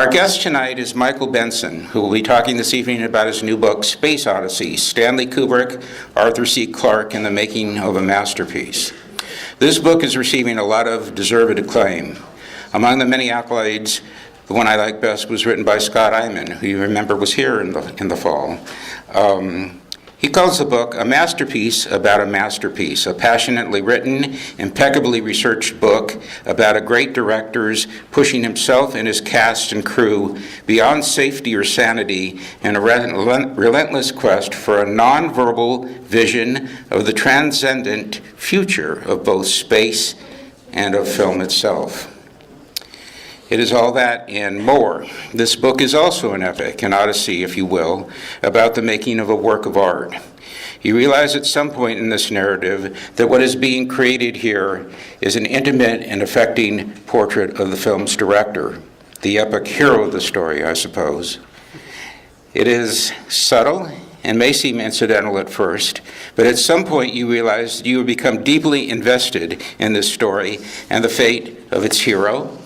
Our guest tonight is Michael Benson, who will be talking this evening about his new book, Space Odyssey, Stanley Kubrick, Arthur C. Clarke, and the Making of a Masterpiece. This book is receiving a lot of deserved acclaim. Among the many accolades, the one I like best was written by Scott Eyman, who you remember was here in the fall. He calls the book a masterpiece about a masterpiece, a passionately written, impeccably researched book about a great director's pushing himself and his cast and crew beyond safety or sanity in a relentless quest for a non-verbal vision of the transcendent future of both space and of film itself. It is all that and more. This book is also an epic, an odyssey, if you will, about the making of a work of art. You realize at some point in this narrative that what is being created here is an intimate and affecting portrait of the film's director, the epic hero of the story, I suppose. It is subtle and may seem incidental at first, but at some point you realize that you have become deeply invested in this story and the fate of its hero,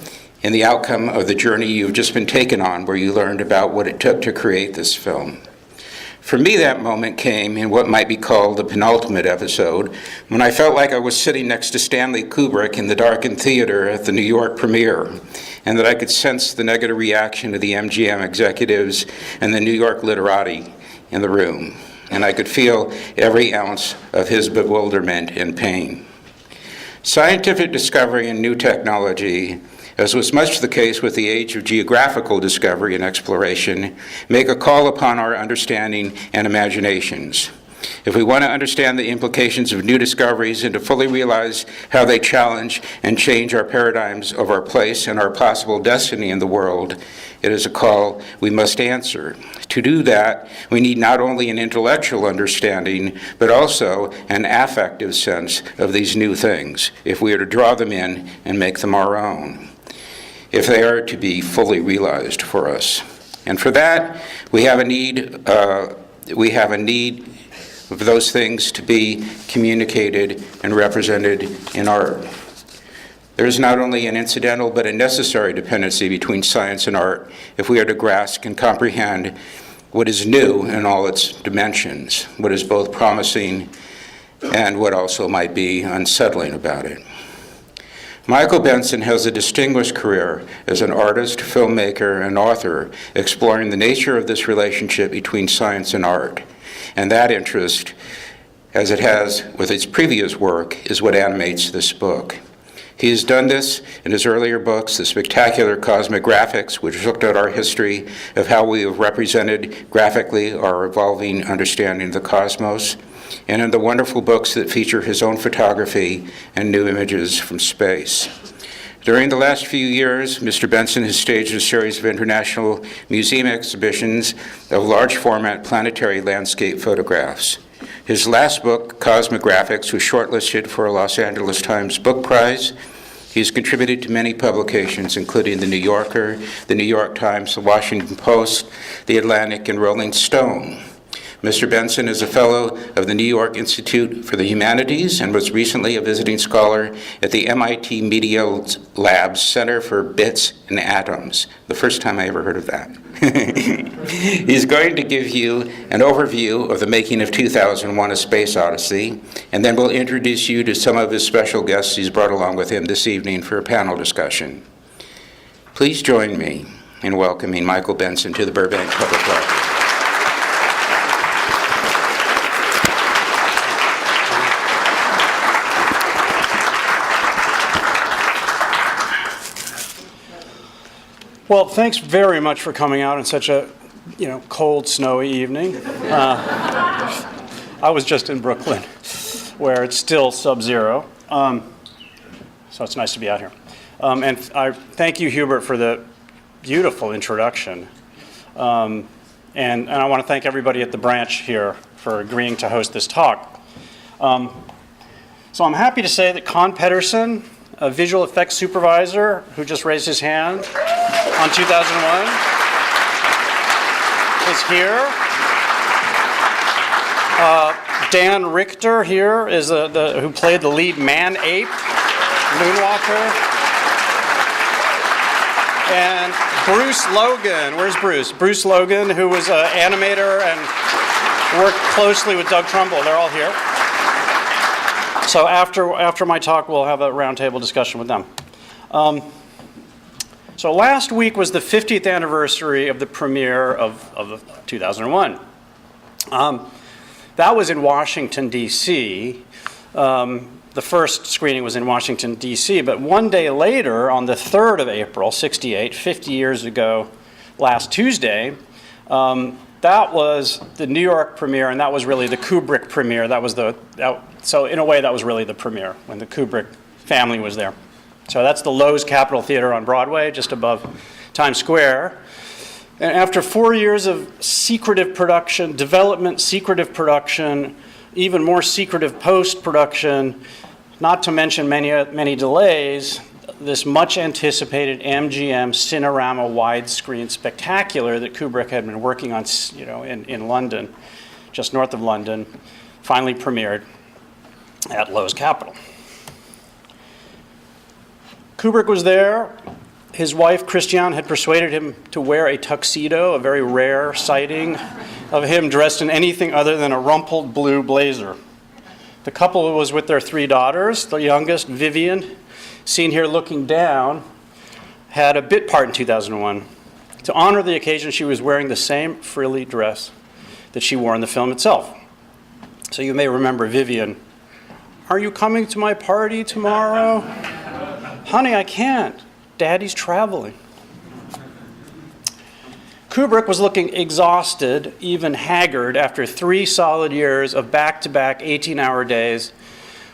in the outcome of the journey you've just been taken on, where you learned about what it took to create this film. For me, that moment came in what might be called the penultimate episode, when I felt like I was sitting next to Stanley Kubrick in the darkened theater at the New York premiere, and that I could sense the negative reaction of the MGM executives and the New York literati in the room, and I could feel every ounce of his bewilderment and pain. Scientific discovery and new technology, as was much the case with the age of geographical discovery and exploration, make a call upon our understanding and imaginations. If we want to understand the implications of new discoveries and to fully realize how they challenge and change our paradigms of our place and our possible destiny in the world, it is a call we must answer. To do that, we need not only an intellectual understanding, but also an affective sense of these new things, if we are to draw them in and make them our own, if they are to be fully realized for us. And for that, we have a need of those things to be communicated and represented in art. There is not only an incidental but a necessary dependency between science and art if we are to grasp and comprehend what is new in all its dimensions, what is both promising and what also might be unsettling about it. Michael Benson has a distinguished career as an artist, filmmaker, and author, exploring the nature of this relationship between science and art. And that interest, as it has with its previous work, is what animates this book. He has done this in his earlier books, The Spectacular Cosmic Graphics, which looked at our history of how we have represented graphically our evolving understanding of the cosmos, and in the wonderful books that feature his own photography and new images from space. During the last few years, Mr. Benson has staged a series of international museum exhibitions of large format planetary landscape photographs. His last book, Cosmic Graphics, was shortlisted for a Los Angeles Times Book Prize. He's contributed to many publications, including The New Yorker, The New York Times, The Washington Post, The Atlantic, and Rolling Stone. Mr. Benson is a fellow of the New York Institute for the Humanities and was recently a visiting scholar at the MIT Media Lab's Center for Bits and Atoms. The first time I ever heard of that. He's going to give you an overview of the making of 2001: A Space Odyssey, and then we'll introduce you to some of his special guests he's brought along with him this evening for a panel discussion. Please join me in welcoming Michael Benson to the Burbank Public Library. Well, thanks very much for coming out on such a, cold, snowy evening. I was just in Brooklyn, where it's still sub-zero, so it's nice to be out here. And I thank you, Hubert, for the beautiful introduction. And I want to thank everybody at the branch here for agreeing to host this talk. So I'm happy to say that Pederson, a visual effects supervisor who just raised his hand on 2001, is here. Dan Richter here is who played the lead man-ape, Moonwatcher. And Bruce Logan. Where's Bruce? Bruce Logan, who was an animator and worked closely with Doug Trumbull. They're all here. So after my talk, we'll have a roundtable discussion with them. So last week was the 50th anniversary of the premiere of 2001. That was in Washington, D.C. The first screening was in Washington, D.C., but one day later, on the 3rd of April, 68, 50 years ago, last Tuesday, that was the New York premiere, and that was really the Kubrick premiere. So in a way, that was really the premiere, when the Kubrick family was there. So that's the Lowe's Capitol Theater on Broadway, just above Times Square. And after 4 years of secretive production, development, secretive production, even more secretive post-production, not to mention many delays, this much-anticipated MGM Cinerama widescreen spectacular that Kubrick had been working on, in London, just north of London, finally premiered at Lowe's Capitol. Kubrick was there. His wife, Christiane, had persuaded him to wear a tuxedo, a very rare sighting of him dressed in anything other than a rumpled blue blazer. The couple was with their 3 daughters. The youngest, Vivian, seen here looking down, had a bit part in 2001. To honor the occasion, she was wearing the same frilly dress that she wore in the film itself. So you may remember Vivian. "Are you coming to my party tomorrow?" "Honey, I can't. Daddy's traveling." Kubrick was looking exhausted, even haggard, after 3 solid years of back-to-back 18-hour days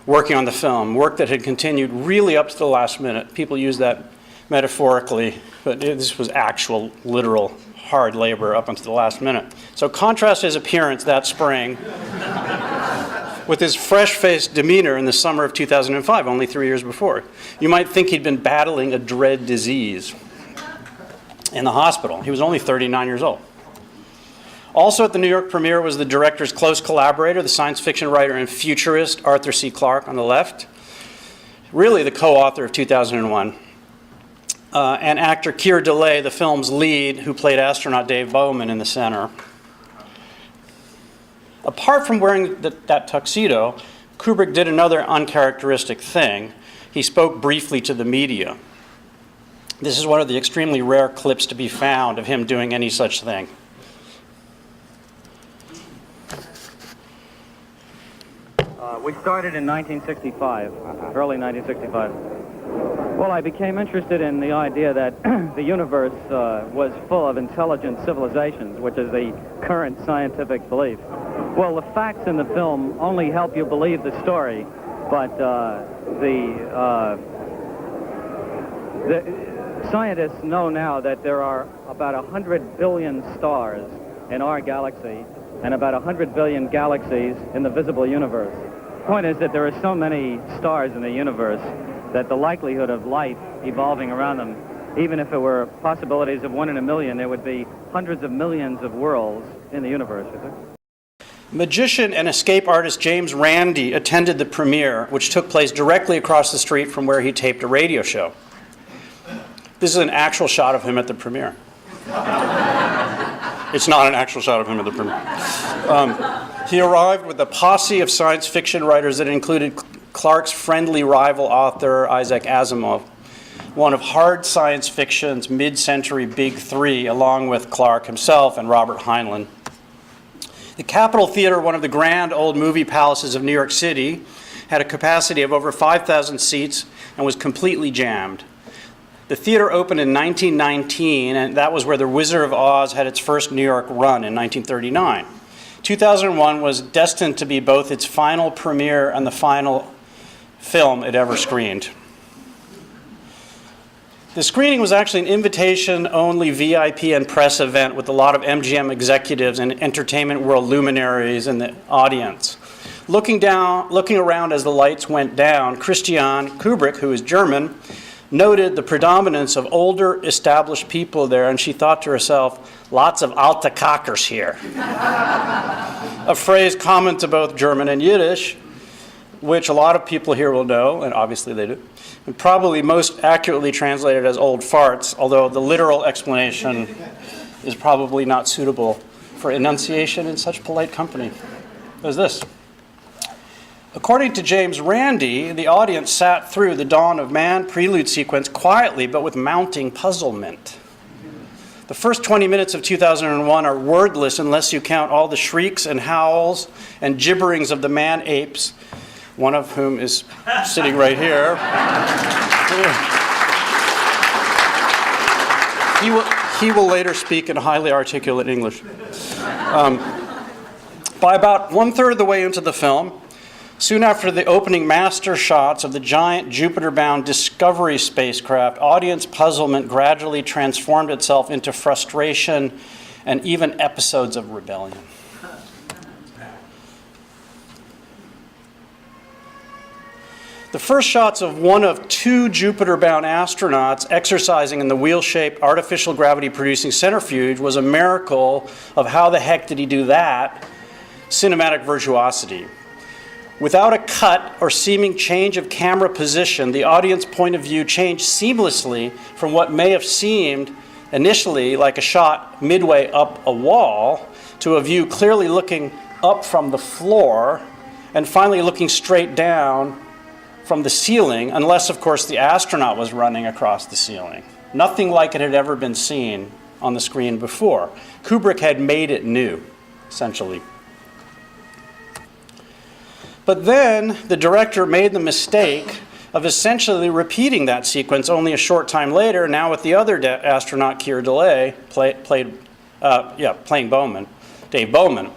working on the film, work that had continued really up to the last minute. People use that metaphorically, but this was actual, literal, hard labor up until the last minute. So contrast his appearance that spring with his fresh-faced demeanor in the summer of 2005, only 3 years before. You might think he'd been battling a dread disease in the hospital. He was only 39 years old. Also at the New York premiere was the director's close collaborator, the science fiction writer and futurist Arthur C. Clarke on the left, really the co-author of 2001, and actor Keir Dullea, the film's lead, who played astronaut Dave Bowman in the center. Apart from wearing that tuxedo, Kubrick did another uncharacteristic thing. He spoke briefly to the media. This is one of the extremely rare clips to be found of him doing any such thing. We started in 1965, early 1965. Well, I became interested in the idea that the universe was full of intelligent civilizations, which is the current scientific belief. Well, the facts in the film only help you believe the story, but the scientists know now that there are about 100 billion stars in our galaxy and about 100 billion galaxies in the visible universe. The point is that there are so many stars in the universe that the likelihood of life evolving around them, even if it were possibilities of 1 in a million, there would be hundreds of millions of worlds in the universe. Magician and escape artist James Randi attended the premiere, which took place directly across the street from where he taped a radio show. This is an actual shot of him at the premiere. It's not an actual shot of him at the premiere. He arrived with a posse of science fiction writers that included Clarke's friendly rival author, Isaac Asimov, one of hard science fiction's mid-century big 3, along with Clarke himself and Robert Heinlein. The Capitol Theater, one of the grand old movie palaces of New York City, had a capacity of over 5,000 seats and was completely jammed. The theater opened in 1919, and that was where The Wizard of Oz had its first New York run in 1939. 2001 was destined to be both its final premiere and the final film it ever screened. The screening was actually an invitation-only VIP and press event with a lot of MGM executives and entertainment world luminaries in the audience. Looking around as the lights went down, Christiane Kubrick, who is German, noted the predominance of older, established people there, and she thought to herself, lots of alte Kakers here. A phrase common to both German and Yiddish. which a lot of people here will know, and obviously they do, and probably most accurately translated as old farts, although the literal explanation is probably not suitable for enunciation in such polite company as this. According to James Randi, the audience sat through the Dawn of Man prelude sequence quietly but with mounting puzzlement. The first 20 minutes of 2001 are wordless unless you count all the shrieks and howls and gibberings of the man-apes, one of whom is sitting right here. He will later speak in highly articulate English. By about one-third of the way into the film, soon after the opening master shots of the giant Jupiter-bound Discovery spacecraft, audience puzzlement gradually transformed itself into frustration and even episodes of rebellion. The first shots of one of two Jupiter-bound astronauts exercising in the wheel-shaped, artificial gravity-producing centrifuge was a miracle of how the heck did he do that? Cinematic virtuosity. Without a cut or seeming change of camera position, the audience point of view changed seamlessly from what may have seemed initially like a shot midway up a wall to a view clearly looking up from the floor and finally looking straight down from the ceiling, unless, of course, the astronaut was running across the ceiling. Nothing like it had ever been seen on the screen before. Kubrick had made it new, essentially. But then the director made the mistake of essentially repeating that sequence only a short time later, now with the other astronaut, Keir Dullea, playing Bowman, Dave Bowman.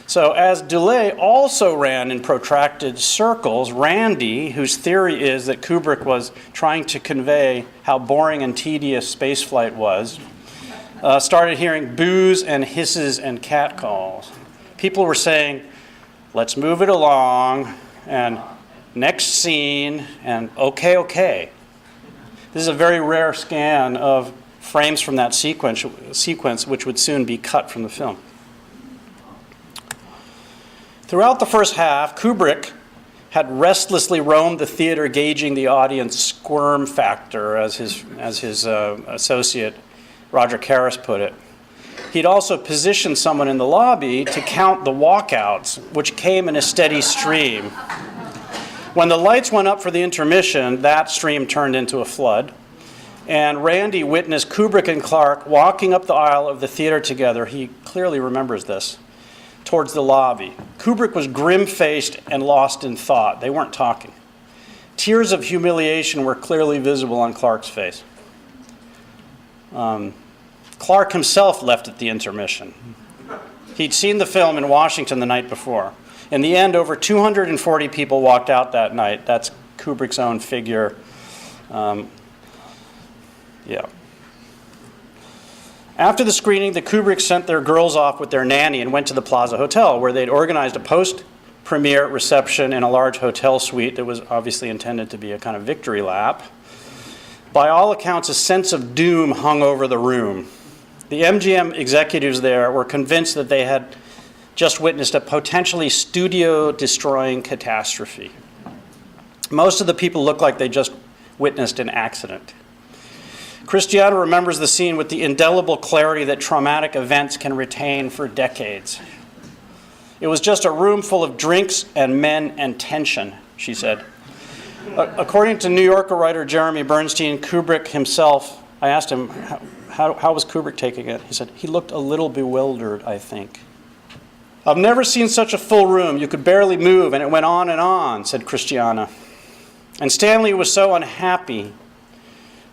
So as Dullea also ran in protracted circles, Randi, whose theory is that Kubrick was trying to convey how boring and tedious spaceflight was, started hearing boos and hisses and catcalls. People were saying, "Let's move it along," and "next scene," and okay. This is a very rare scan of frames from that sequence which would soon be cut from the film. Throughout the first half, Kubrick had restlessly roamed the theater, gauging the audience squirm factor, as his associate Roger Karras put it. He'd also positioned someone in the lobby to count the walkouts, which came in a steady stream. When the lights went up for the intermission, that stream turned into a flood, and Randi witnessed Kubrick and Clarke walking up the aisle of the theater together. He clearly remembers this, towards the lobby. Kubrick was grim-faced and lost in thought. They weren't talking. Tears of humiliation were clearly visible on Clarke's face. Clarke himself left at the intermission. He'd seen the film in Washington the night before. In the end, over 240 people walked out that night. That's Kubrick's own figure. After the screening, the Kubricks sent their girls off with their nanny and went to the Plaza Hotel, where they'd organized a post-premiere reception in a large hotel suite that was obviously intended to be a kind of victory lap. By all accounts, a sense of doom hung over the room. The MGM executives there were convinced that they had just witnessed a potentially studio-destroying catastrophe. Most of the people looked like they just witnessed an accident. Christiana remembers the scene with the indelible clarity that traumatic events can retain for decades. "It was just a room full of drinks and men and tension," she said. According to New Yorker writer Jeremy Bernstein, Kubrick himself, I asked him, how was Kubrick taking it? He said, "He looked a little bewildered, I think." "I've never seen such a full room. You could barely move, and it went on," said Christiana. And Stanley was so unhappy.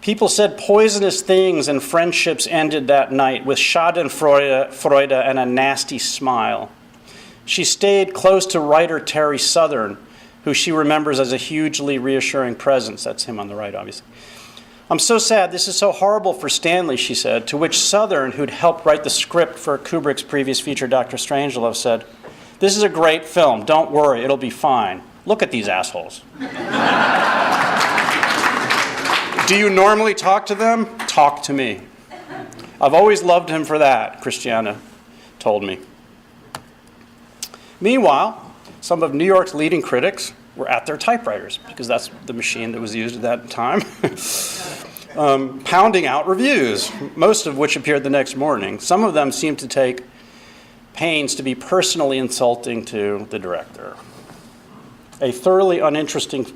People said poisonous things, and friendships ended that night with schadenfreude and a nasty smile. She stayed close to writer Terry Southern, who she remembers as a hugely reassuring presence. That's him on the right, obviously. "I'm so sad. This is so horrible for Stanley," she said, to which Southern, who'd helped write the script for Kubrick's previous feature, Dr. Strangelove, said, "This is a great film. Don't worry. It'll be fine. Look at these assholes." "Do you normally talk to them? Talk to me. I've always loved him for that," Christiana told me. Meanwhile, some of New York's leading critics, were at their typewriters, because that's the machine that was used at that time, pounding out reviews, most of which appeared the next morning. Some of them seemed to take pains to be personally insulting to the director. A thoroughly uninteresting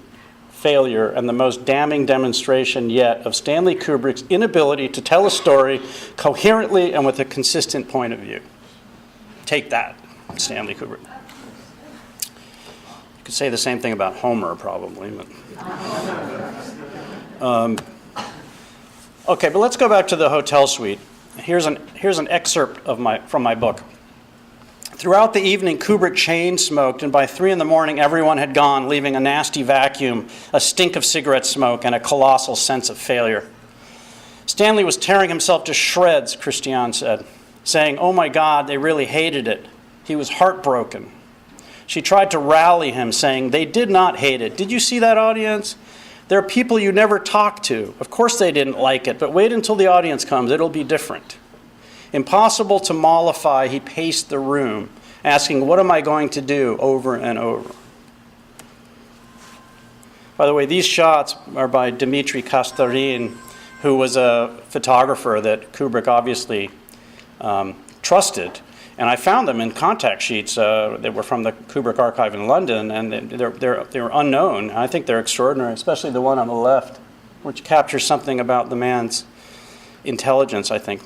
failure and the most damning demonstration yet of Stanley Kubrick's inability to tell a story coherently and with a consistent point of view. Take that, Stanley Kubrick. You could say the same thing about Homer, probably. Okay, but let's go back to the hotel suite. Here's an excerpt from my book. Throughout the evening, Kubrick chain smoked, and by 3 a.m, everyone had gone, leaving a nasty vacuum, a stink of cigarette smoke, and a colossal sense of failure. Stanley was tearing himself to shreds, Christiane said, saying, "Oh my God, they really hated it." He was heartbroken. She tried to rally him, saying, "They did not hate it. Did you see that audience? There are people you never talk to. Of course they didn't like it, but wait until the audience comes. It'll be different." Impossible to mollify, he paced the room, asking, "What am I going to do?" over and over. By the way, these shots are by Dmitri Kostarin, who was a photographer that Kubrick obviously trusted. And I found them in contact sheets that were from the Kubrick archive in London, and they were unknown. I think they're extraordinary, especially the one on the left, which captures something about the man's intelligence, I think.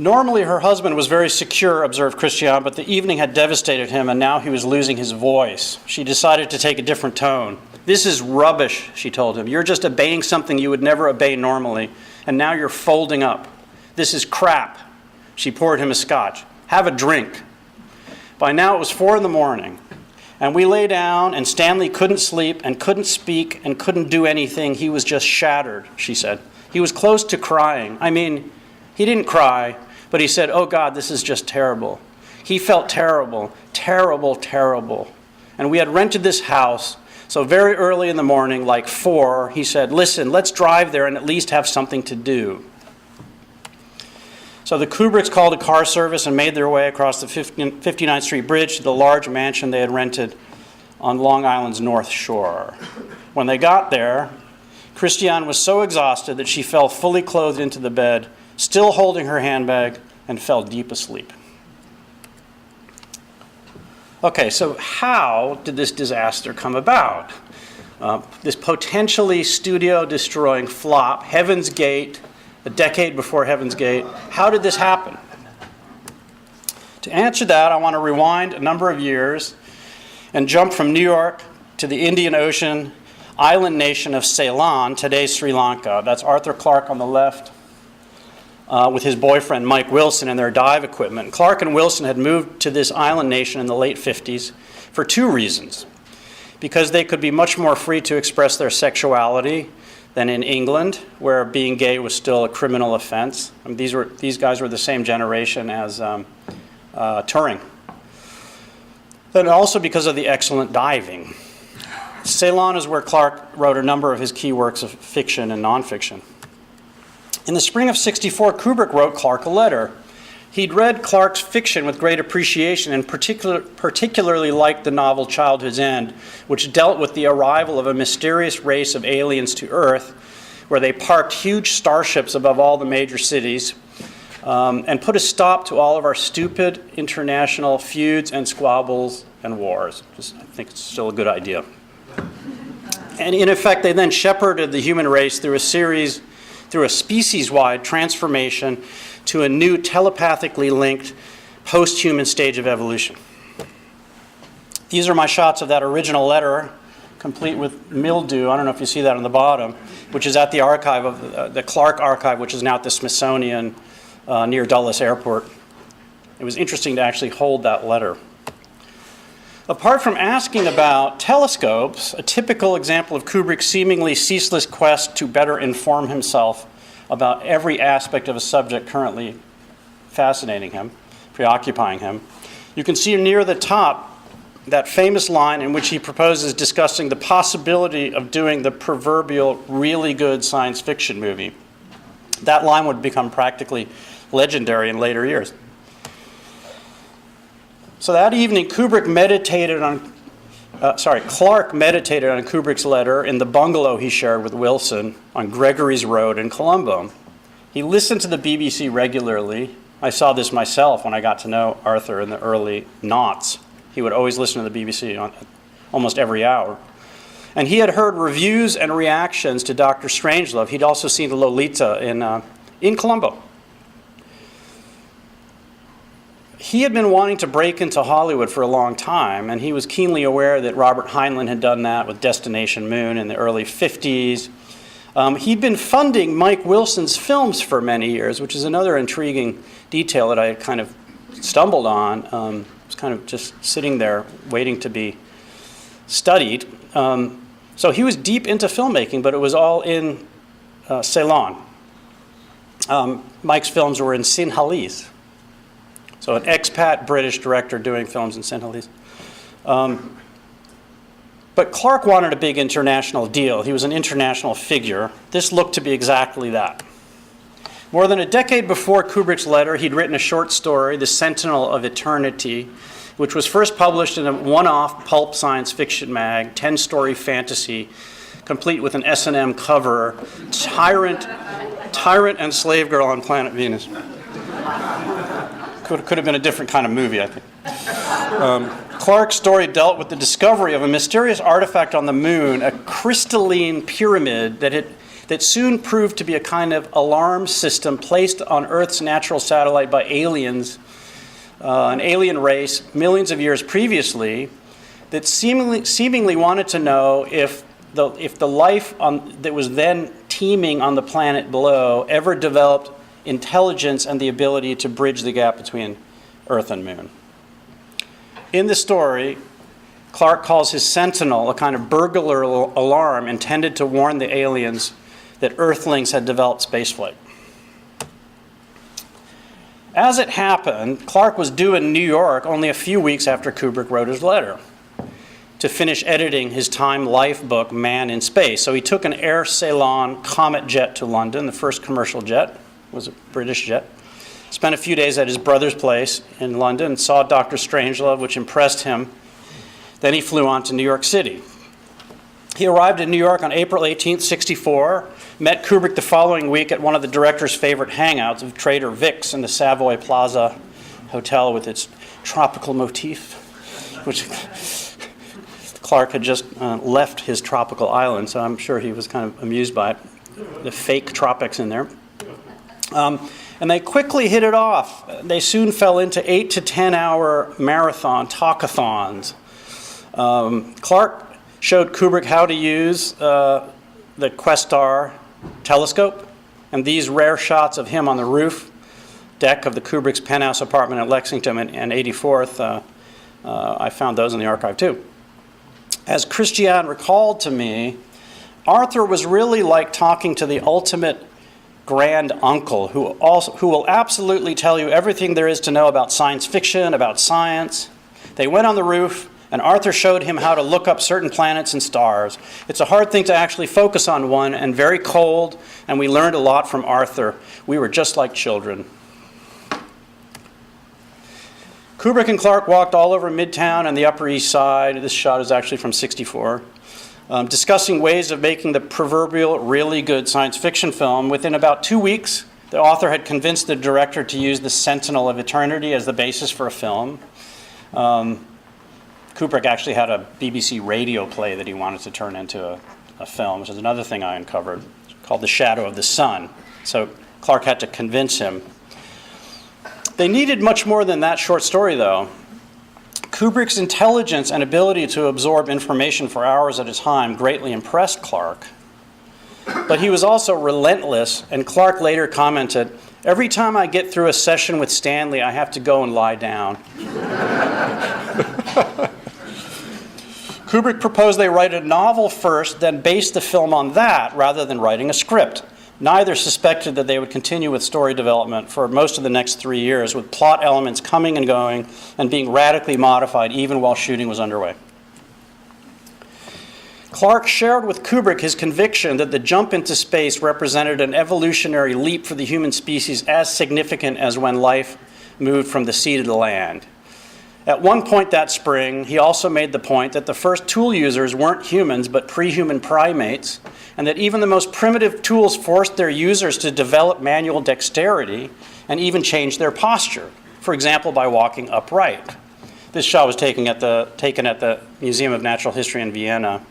Normally, her husband was very secure, observed Christiane, but the evening had devastated him, and now he was losing his voice. She decided to take a different tone. "This is rubbish," she told him. "You're just obeying something you would never obey normally, and now you're folding up. This is crap." She poured him a scotch. "Have a drink." By now it was 4 a.m, and we lay down, and Stanley couldn't sleep and couldn't speak and couldn't do anything. He was just shattered, she said. He was close to crying. I mean, he didn't cry, but he said, "Oh God, this is just terrible." He felt terrible, terrible, terrible. And we had rented this house, so very early in the morning, like 4, he said, "Listen, let's drive there and at least have something to do." So the Kubricks called a car service and made their way across the 59th Street Bridge to the large mansion they had rented on Long Island's North Shore. When they got there, Christiane was so exhausted that she fell fully clothed into the bed, still holding her handbag, and fell deep asleep. Okay, so how did this disaster come about? This potentially studio-destroying flop, Heaven's Gate, a decade before Heaven's Gate. How did this happen? To answer that, I want to rewind a number of years and jump from New York to the Indian Ocean island nation of Ceylon, today's Sri Lanka. That's Arthur Clarke on the left, with his boyfriend Mike Wilson and their dive equipment. Clarke and Wilson had moved to this island nation in the late 50s for 2 reasons. Because they could be much more free to express their sexuality than in England, where being gay was still a criminal offense. I mean, these guys were the same generation as Turing. Then also because of the excellent diving. Ceylon is where Clarke wrote a number of his key works of fiction and nonfiction. In the spring of '64, Kubrick wrote Clarke a letter. He'd read Clarke's fiction with great appreciation and particularly liked the novel Childhood's End, which dealt with the arrival of a mysterious race of aliens to Earth, where they parked huge starships above all the major cities and put a stop to all of our stupid international feuds and squabbles and wars. I think it's still a good idea. And in effect, they then shepherded the human race through a species-wide transformation to a new telepathically linked post-human stage of evolution. These are my shots of that original letter, complete with mildew. I don't know if you see that on the bottom, which is at the archive of the Clarke archive, which is now at the Smithsonian near Dulles Airport. It was interesting to actually hold that letter. Apart from asking about telescopes, a typical example of Kubrick's seemingly ceaseless quest to better inform himself about every aspect of a subject currently fascinating him, preoccupying him, you can see near the top that famous line in which he proposes discussing the possibility of doing the proverbial really good science fiction movie. That line would become practically legendary in later years. So that evening, Kubrick meditated on Clarke meditated on Kubrick's letter in the bungalow he shared with Wilson on Gregory's Road in Colombo. He listened to the BBC regularly. I saw this myself when I got to know Arthur in the early noughts. He would always listen to the BBC on almost every hour. And he had heard reviews and reactions to Dr. Strangelove. He'd also seen Lolita in Colombo. He had been wanting to break into Hollywood for a long time, and he was keenly aware that Robert Heinlein had done that with Destination Moon in the early 50s. He'd been funding Mike Wilson's films for many years, which is another intriguing detail that I had kind of stumbled on. I was kind of just sitting there waiting to be studied. So he was deep into filmmaking, but it was all in Ceylon. Mike's films were in Sinhalese. So an expat British director doing films in Sentinel. But Clarke wanted a big international deal. He was an international figure. This looked to be exactly that. More than a decade before Kubrick's letter, he'd written a short story, The Sentinel of Eternity, which was first published in a one-off pulp science fiction mag, 10-story fantasy, complete with an S&M cover, tyrant and slave girl on planet Venus. Could have been a different kind of movie, I think. Clarke's story dealt with the discovery of a mysterious artifact on the moon, a crystalline pyramid that soon proved to be a kind of alarm system placed on Earth's natural satellite by aliens, an alien race millions of years previously, that seemingly wanted to know if the life that was then teeming on the planet below ever developed intelligence and the ability to bridge the gap between Earth and Moon. In the story, Clarke calls his Sentinel a kind of burglar alarm intended to warn the aliens that Earthlings had developed spaceflight. As it happened, Clarke was due in New York only a few weeks after Kubrick wrote his letter to finish editing his Time Life book, Man in Space. So he took an Air Ceylon Comet jet to London, the first commercial jet. Was a British jet. Spent a few days at his brother's place in London, saw Dr. Strangelove, which impressed him. Then he flew on to New York City. He arrived in New York on April 18th, 1964, met Kubrick the following week at one of the director's favorite hangouts of Trader Vic's in the Savoy Plaza Hotel with its tropical motif, which Clarke had just left his tropical island, so I'm sure he was kind of amused by it. The fake tropics in there. And they quickly hit it off. They soon fell into 8 to 10 hour marathon talkathons. Clarke showed Kubrick how to use the Questar telescope, and these rare shots of him on the roof deck of the Kubrick's penthouse apartment at Lexington and 84th, I found those in the archive too. As Christiane recalled to me, Arthur was really like talking to the ultimate grand uncle who will absolutely tell you everything there is to know about science fiction, about science. They went on the roof, and Arthur showed him how to look up certain planets and stars. It's a hard thing to actually focus on one, and very cold, and we learned a lot from Arthur. We were just like children. Kubrick and Clarke walked all over Midtown and the Upper East Side. This shot is actually from '64. Discussing ways of making the proverbial really good science fiction film. Within about 2 weeks, the author had convinced the director to use The Sentinel of Eternity as the basis for a film. Kubrick actually had a BBC radio play that he wanted to turn into a film, which is another thing I uncovered, called The Shadow of the Sun. So Clarke had to convince him. They needed much more than that short story, though. Kubrick's intelligence and ability to absorb information for hours at a time greatly impressed Clarke. But he was also relentless, and Clarke later commented, "Every time I get through a session with Stanley, I have to go and lie down." Kubrick proposed they write a novel first, then base the film on that rather than writing a script. Neither suspected that they would continue with story development for most of the next 3 years, with plot elements coming and going and being radically modified even while shooting was underway. Clarke shared with Kubrick his conviction that the jump into space represented an evolutionary leap for the human species as significant as when life moved from the sea to the land. At one point that spring, he also made the point that the first tool users weren't humans but pre-human primates, and that even the most primitive tools forced their users to develop manual dexterity and even change their posture, for example, by walking upright. This shot was taken at the Museum of Natural History in Vienna,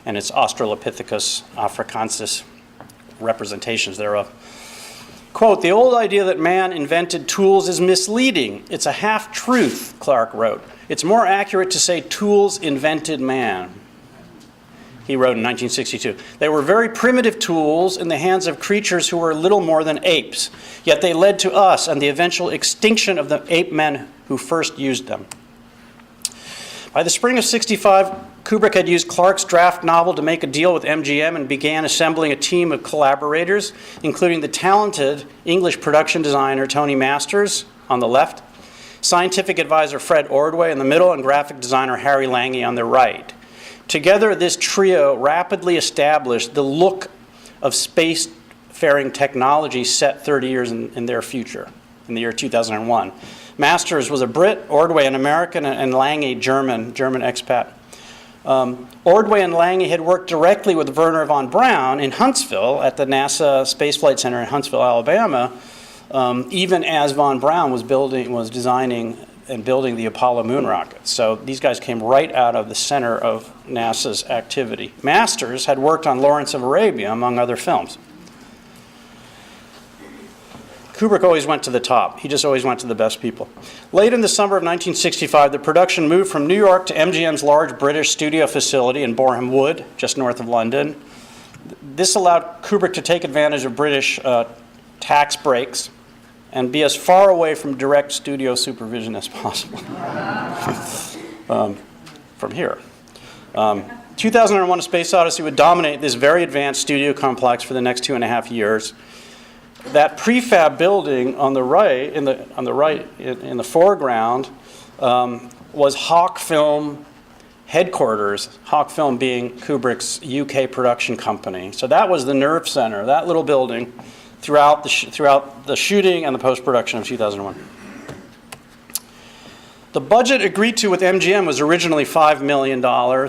and it's Australopithecus africanus representations thereof. Quote, "The old idea that man invented tools is misleading. It's a half-truth," Clarke wrote. "It's more accurate to say tools invented man." He wrote in 1962. "They were very primitive tools in the hands of creatures who were little more than apes, yet they led to us and the eventual extinction of the ape men who first used them." By the spring of '65, Kubrick had used Clarke's draft novel to make a deal with MGM and began assembling a team of collaborators, including the talented English production designer Tony Masters on the left, scientific advisor Fred Ordway in the middle, and graphic designer Harry Lange on the right. Together, this trio rapidly established the look of spacefaring technology set 30 years in their future, in the year 2001. Masters was a Brit, Ordway an American, and Lange a German expat. Ordway and Lange had worked directly with Wernher von Braun in Huntsville at the NASA Space Flight Center in Huntsville, Alabama, even as von Braun was designing and building the Apollo moon rocket. So these guys came right out of the center of NASA's activity. Masters had worked on Lawrence of Arabia, among other films. Kubrick always went to the top. He just always went to the best people. Late in the summer of 1965, the production moved from New York to MGM's large British studio facility in Boreham Wood, just north of London. This allowed Kubrick to take advantage of British tax breaks and be as far away from direct studio supervision as possible from here. 2001: A Space Odyssey would dominate this very advanced studio complex for the next 2.5 years. That prefab building on the right, in the foreground, was Hawk Film headquarters. Hawk Film being Kubrick's UK production company. So that was the nerve center, that little building, throughout the shooting and the post-production of 2001. The budget agreed to with MGM was originally $5 million.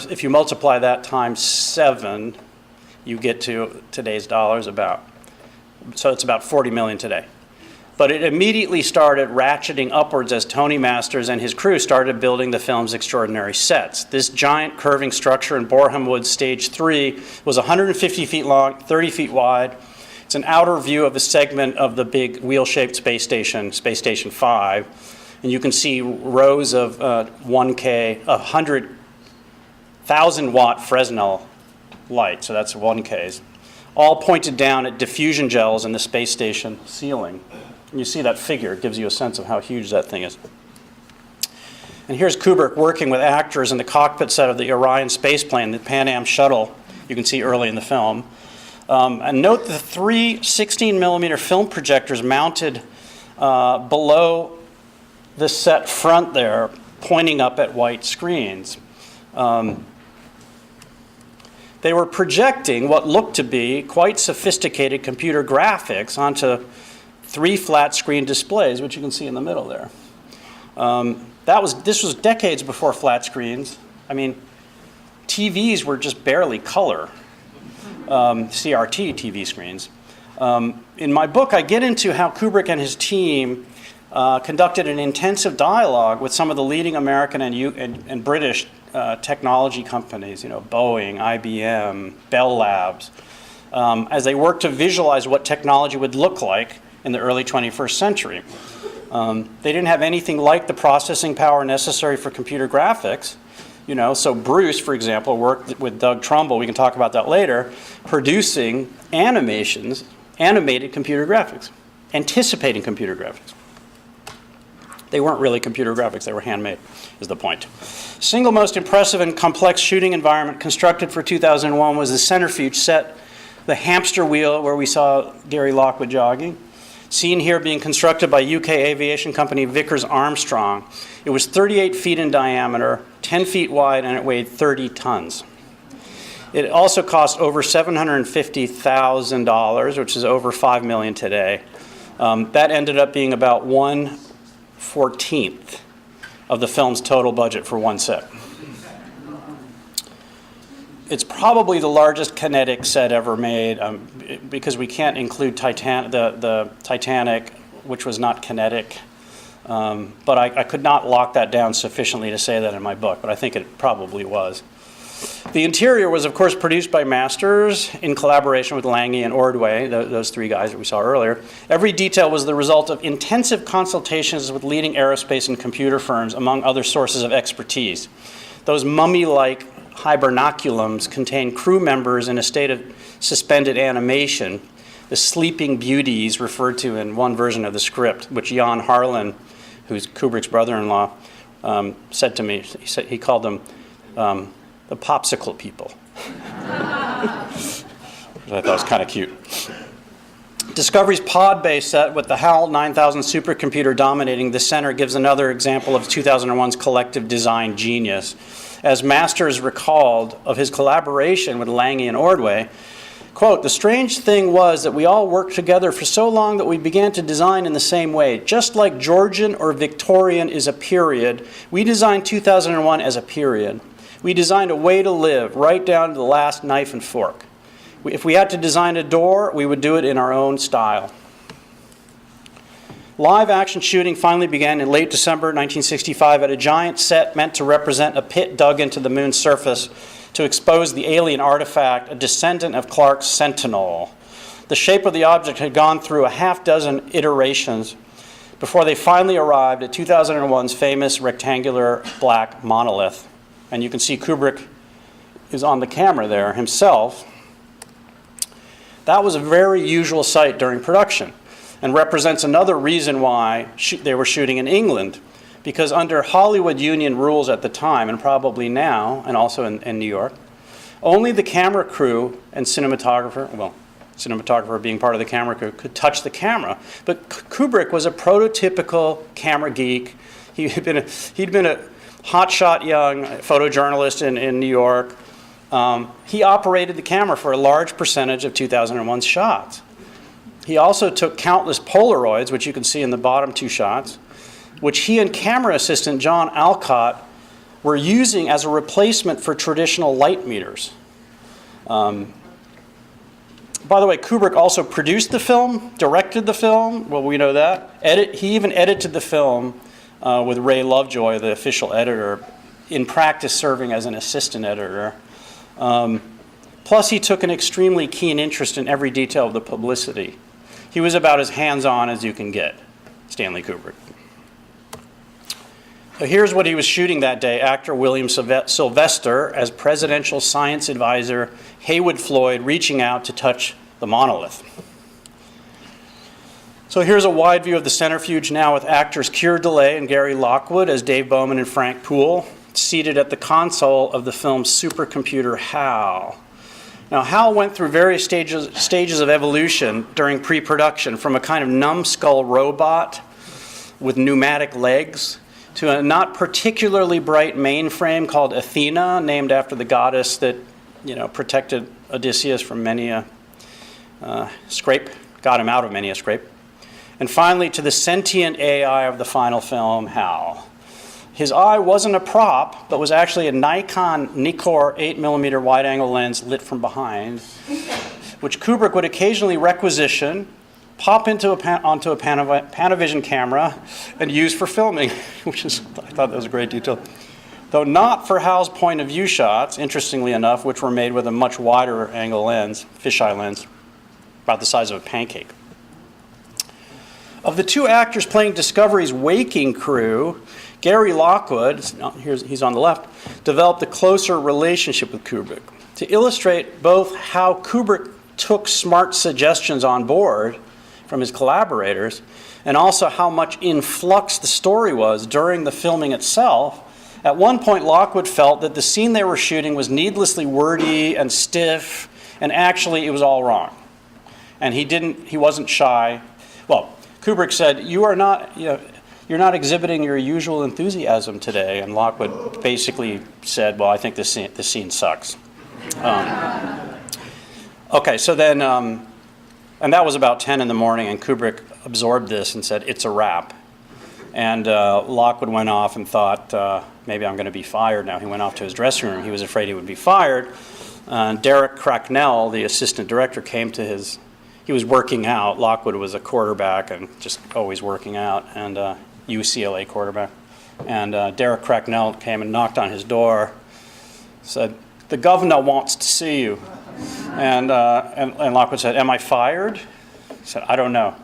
If you multiply that times 7, you get to today's dollars so it's about 40 million today. But it immediately started ratcheting upwards as Tony Masters and his crew started building the film's extraordinary sets. This giant curving structure in Boreham Wood Stage 3 was 150 feet long, 30 feet wide. It's an outer view of a segment of the big wheel-shaped Space Station 5. And you can see rows of 100,000 watt Fresnel light, so that's 1Ks. All pointed down at diffusion gels in the space station ceiling. And you see that figure. It gives you a sense of how huge that thing is. And here's Kubrick working with actors in the cockpit set of the Orion spaceplane, the Pan Am shuttle, you can see early in the film. And note the 3 16mm film projectors mounted below the set front there, pointing up at white screens. They were projecting what looked to be quite sophisticated computer graphics onto 3 flat screen displays, which you can see in the middle there. This was decades before flat screens. I mean, TVs were just barely color, CRT TV screens. In my book, I get into how Kubrick and his team conducted an intensive dialogue with some of the leading American and British technology companies, Boeing, IBM, Bell Labs, as they worked to visualize what technology would look like in the early 21st century. They didn't have anything like the processing power necessary for computer graphics. So Bruce, for example, worked with Doug Trumbull, we can talk about that later, producing animated computer graphics, anticipating computer graphics. They weren't really computer graphics, they were handmade, is the point. Single most impressive and complex shooting environment constructed for 2001 was the centrifuge set, the hamster wheel where we saw Gary Lockwood jogging. Seen here being constructed by UK aviation company Vickers Armstrong. It was 38 feet in diameter, 10 feet wide, and it weighed 30 tons. It also cost over $750,000, which is over $5 million today. That ended up being about 1/14 of the film's total budget for one set. It's probably the largest kinetic set ever made, because we can't include the Titanic, which was not kinetic. But I could not lock that down sufficiently to say that in my book, but I think it probably was. The interior was, of course, produced by masters in collaboration with Lange and Ordway, those three guys that we saw earlier. Every detail was the result of intensive consultations with leading aerospace and computer firms, among other sources of expertise. Those mummy-like hibernaculums contain crew members in a state of suspended animation, the Sleeping Beauties referred to in one version of the script, which Jan Harlan, who's Kubrick's brother-in-law, said to me. He called them the popsicle people. Which I thought was kind of cute. Discovery's pod-based set with the HAL 9000 supercomputer dominating the center gives another example of 2001's collective design genius. As Masters recalled of his collaboration with Lange and Ordway, quote, "The strange thing was that we all worked together for so long that we began to design in the same way. Just like Georgian or Victorian is a period, we designed 2001 as a period. We designed a way to live, right down to the last knife and fork. If we had to design a door, we would do it in our own style." Live action shooting finally began in late December 1965 at a giant set meant to represent a pit dug into the moon's surface to expose the alien artifact, a descendant of Clarke's Sentinel. The shape of the object had gone through a half-dozen iterations before they finally arrived at 2001's famous rectangular black monolith. And you can see Kubrick is on the camera there himself. That was a very usual sight during production, and represents another reason why they were shooting in England, because under Hollywood Union rules at the time, and probably now, and also in New York, only the camera crew and cinematographer, well, cinematographer being part of the camera crew, could touch the camera. But Kubrick was a prototypical camera geek. He'd been a hotshot young photojournalist in New York. He operated the camera for a large percentage of 2001's shots. He also took countless Polaroids, which you can see in the bottom two shots, which he and camera assistant John Alcott were using as a replacement for traditional light meters. By the way, Kubrick also produced the film, directed the film, well, we know that. He even edited the film with Ray Lovejoy, the official editor, in practice serving as an assistant editor. Plus, he took an extremely keen interest in every detail of the publicity. He was about as hands-on as you can get, Stanley Kubrick. So here's what he was shooting that day. Actor William Sylvester as presidential science advisor Haywood Floyd reaching out to touch the monolith. So here's a wide view of the centrifuge now with actors Keir Dullea and Gary Lockwood as Dave Bowman and Frank Poole, seated at the console of the film's supercomputer HAL. Now, HAL went through various stages of evolution during pre-production, from a kind of numbskull robot with pneumatic legs to a not particularly bright mainframe called Athena, named after the goddess that, protected Odysseus from many a scrape, got him out of many a scrape. And finally, to the sentient AI of the final film, HAL. His eye wasn't a prop, but was actually a Nikon Nikkor 8mm wide-angle lens lit from behind, which Kubrick would occasionally requisition, pop onto a Panavision camera, and use for filming, I thought that was a great detail. Though not for Hal's point of view shots, interestingly enough, which were made with a much wider angle lens, fisheye lens, about the size of a pancake. Of the two actors playing Discovery's waking crew, Gary Lockwood, he's on the left, developed a closer relationship with Kubrick. To illustrate both how Kubrick took smart suggestions on board from his collaborators, and also how much in flux the story was during the filming itself, at one point Lockwood felt that the scene they were shooting was needlessly wordy and stiff, and actually it was all wrong. And he wasn't shy. Well, Kubrick said, you're not exhibiting your usual enthusiasm today. And Lockwood basically said, well, I think this scene sucks. Okay, so then, and that was about 10 in the morning, and Kubrick absorbed this and said, it's a wrap. And Lockwood went off and thought, maybe I'm going to be fired now. He went off to his dressing room. He was afraid he would be fired. Derek Cracknell, the assistant director, came to his, he was working out. Lockwood was a quarterback and just always working out, and UCLA quarterback. And Derek Cracknell came and knocked on his door, said, "The governor wants to see you." And Lockwood said, "Am I fired?" He said, "I don't know."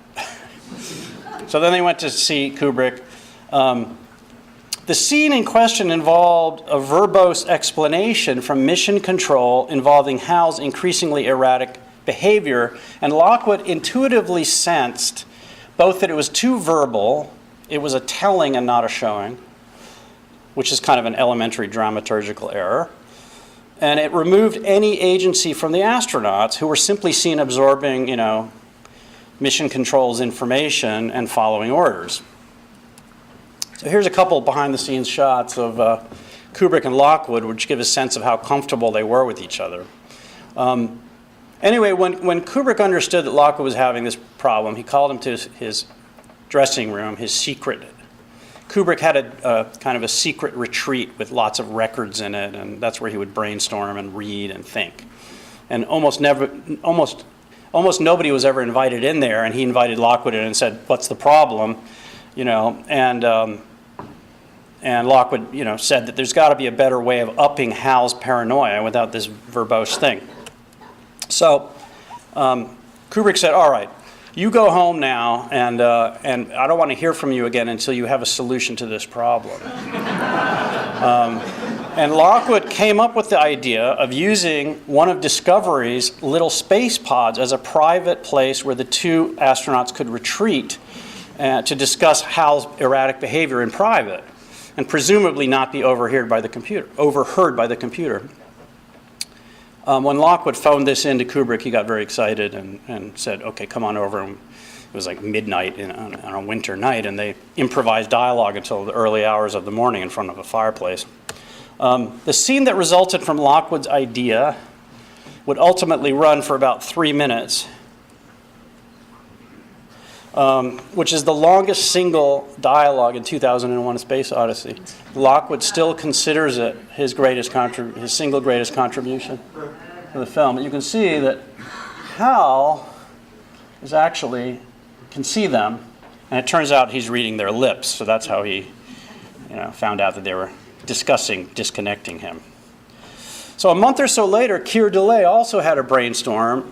So then they went to see Kubrick. The scene in question involved a verbose explanation from mission control involving Hal's increasingly erratic behavior, and Lockwood intuitively sensed both that it was too verbal, it was a telling and not a showing, which is kind of an elementary dramaturgical error, and it removed any agency from the astronauts, who were simply seen absorbing, mission control's information and following orders. So here's a couple behind-the-scenes shots of Kubrick and Lockwood, which give a sense of how comfortable they were with each other. Anyway, when Kubrick understood that Lockwood was having this problem, he called him to his dressing room, his secret. Kubrick had a kind of a secret retreat with lots of records in it, and that's where he would brainstorm and read and think. And almost nobody was ever invited in there, and he invited Lockwood in and said, "What's the problem?" And Lockwood, said that there's got to be a better way of upping Hal's paranoia without this verbose thing. So Kubrick said, "All right, you go home now, and I don't want to hear from you again until you have a solution to this problem." And Lockwood came up with the idea of using one of Discovery's little space pods as a private place where the two astronauts could retreat to discuss Hal's erratic behavior in private, and presumably not be overheard by the computer. When Lockwood phoned this in to Kubrick, he got very excited and said, "Okay, come on over." And it was like midnight on a winter night, and they improvised dialogue until the early hours of the morning in front of a fireplace. The scene that resulted from Lockwood's idea would ultimately run for about 3 minutes, which is the longest single dialogue in 2001: A Space Odyssey. Lockwood still considers it his single greatest contribution to the film. And you can see that Hal can see them, and it turns out he's reading their lips, so that's how he found out that they were discussing disconnecting him. So a month or so later, Keir Dullea also had a brainstorm,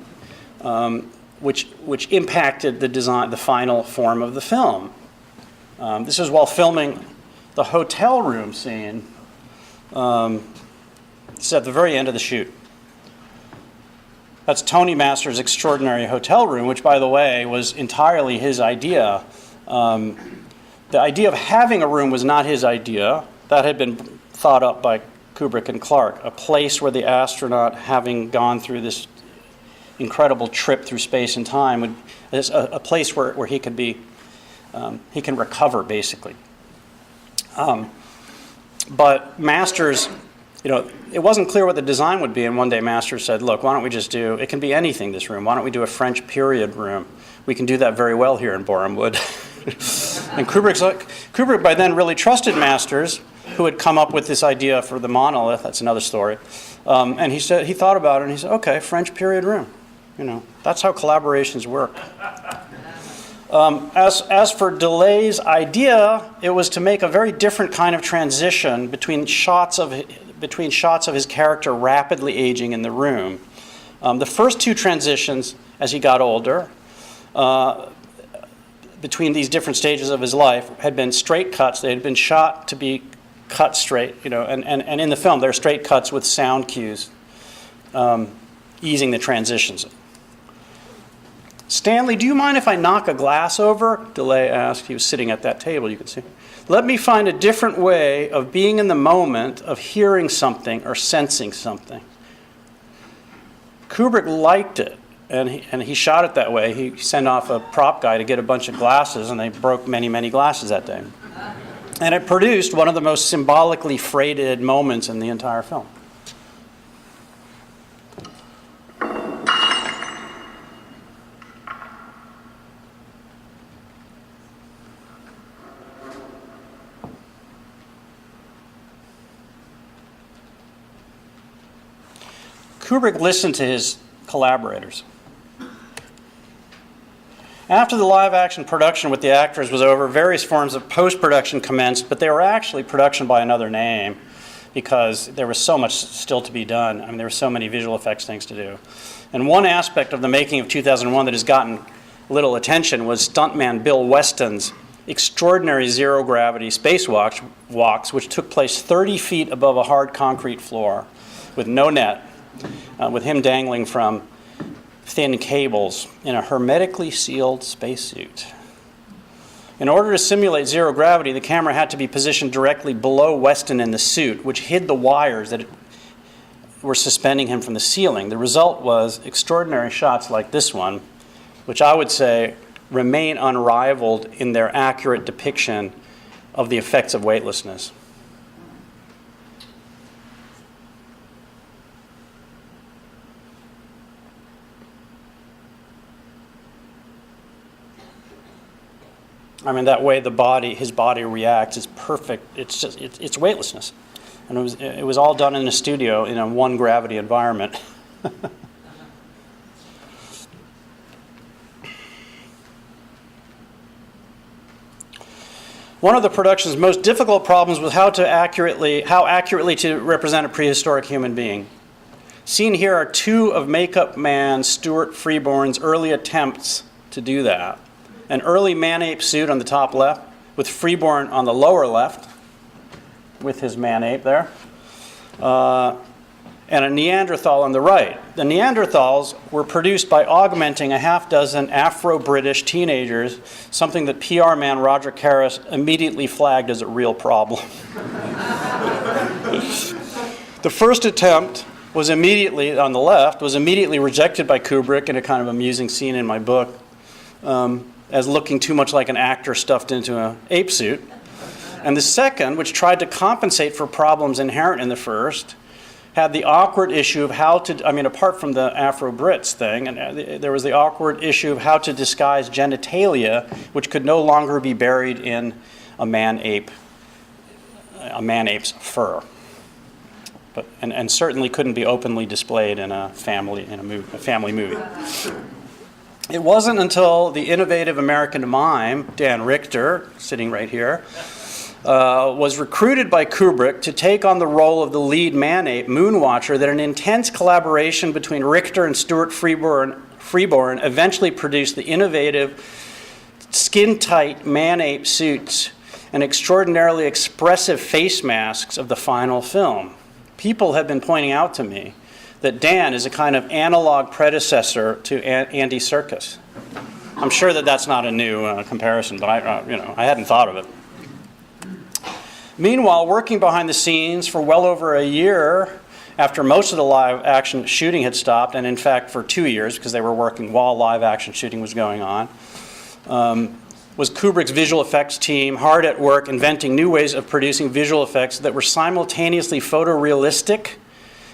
which impacted the final form of the film. This is while filming the hotel room scene. It's at the very end of the shoot. That's Tony Masters' extraordinary hotel room, which, by the way, was entirely his idea. The idea of having a room was not his idea. That had been thought up by Kubrick and Clarke, a place where the astronaut, having gone through this incredible trip through space and time, is a place where he could be, he can recover, basically. But Masters, it wasn't clear what the design would be, and one day Masters said, "Look, why don't we just do, it can be anything, this room. Why don't we do a French period room? We can do that very well here in Borehamwood." And Kubrick by then really trusted Masters, who had come up with this idea for the monolith. That's another story. And he thought about it, and he said, "Okay, French period room." That's how collaborations work. As for Dullea's idea, it was to make a very different kind of transition between shots of his character rapidly aging in the room. The first two transitions, as he got older, between these different stages of his life, had been straight cuts. They had been shot to be cut straight, and in the film there are straight cuts with sound cues, easing the transitions. "Stanley, do you mind if I knock a glass over?" Dullea asked. He was sitting at that table, you can see. "Let me find a different way of being in the moment, of hearing something or sensing something." Kubrick liked it, and he shot it that way. He sent off a prop guy to get a bunch of glasses, and they broke many, many glasses that day. And it produced one of the most symbolically freighted moments in the entire film. Kubrick listened to his collaborators. After the live-action production with the actors was over, various forms of post-production commenced, but they were actually production by another name because there was so much still to be done. I mean, there were so many visual effects things to do. And one aspect of the making of 2001 that has gotten little attention was stuntman Bill Weston's extraordinary zero-gravity spacewalks, which took place 30 feet above a hard concrete floor with no net, with him dangling from thin cables in a hermetically sealed spacesuit. In order to simulate zero gravity, the camera had to be positioned directly below Weston in the suit, which hid the wires that were suspending him from the ceiling. The result was extraordinary shots like this one, which I would say remain unrivaled in their accurate depiction of the effects of weightlessness. I mean, that way his body reacts is perfect. It's weightlessness. And it was all done in a studio in a one gravity environment. One of the production's most difficult problems was how accurately to represent a prehistoric human being. Seen here are two of makeup man Stuart Freeborn's early attempts to do that. An early man-ape suit on the top left, with Freeborn on the lower left, with his man-ape there, and a Neanderthal on the right. The Neanderthals were produced by augmenting a half dozen Afro-British teenagers, something that PR man Roger Karras immediately flagged as a real problem. The first attempt was immediately, on the left, was immediately rejected by Kubrick in a kind of amusing scene in my book, as looking too much like an actor stuffed into an ape suit. And the second, which tried to compensate for problems inherent in the first, had the awkward issue of how to, I mean, apart from the Afro-Brits thing, and there was the awkward issue of how to disguise genitalia, which could no longer be buried in a man-ape's fur. And certainly couldn't be openly displayed in a family movie. It wasn't until the innovative American mime, Dan Richter, sitting right here, was recruited by Kubrick to take on the role of the lead man-ape, Moonwatcher, that an intense collaboration between Richter and Stuart Freeborn eventually produced the innovative, skin-tight man-ape suits and extraordinarily expressive face masks of the final film. People have been pointing out to me that Dan is a kind of analog predecessor to Andy Serkis. I'm sure that that's not a new comparison, but I hadn't thought of it. Meanwhile, working behind the scenes for well over a year after most of the live action shooting had stopped, and in fact for 2 years because they were working while live action shooting was going on, was Kubrick's visual effects team hard at work inventing new ways of producing visual effects that were simultaneously photorealistic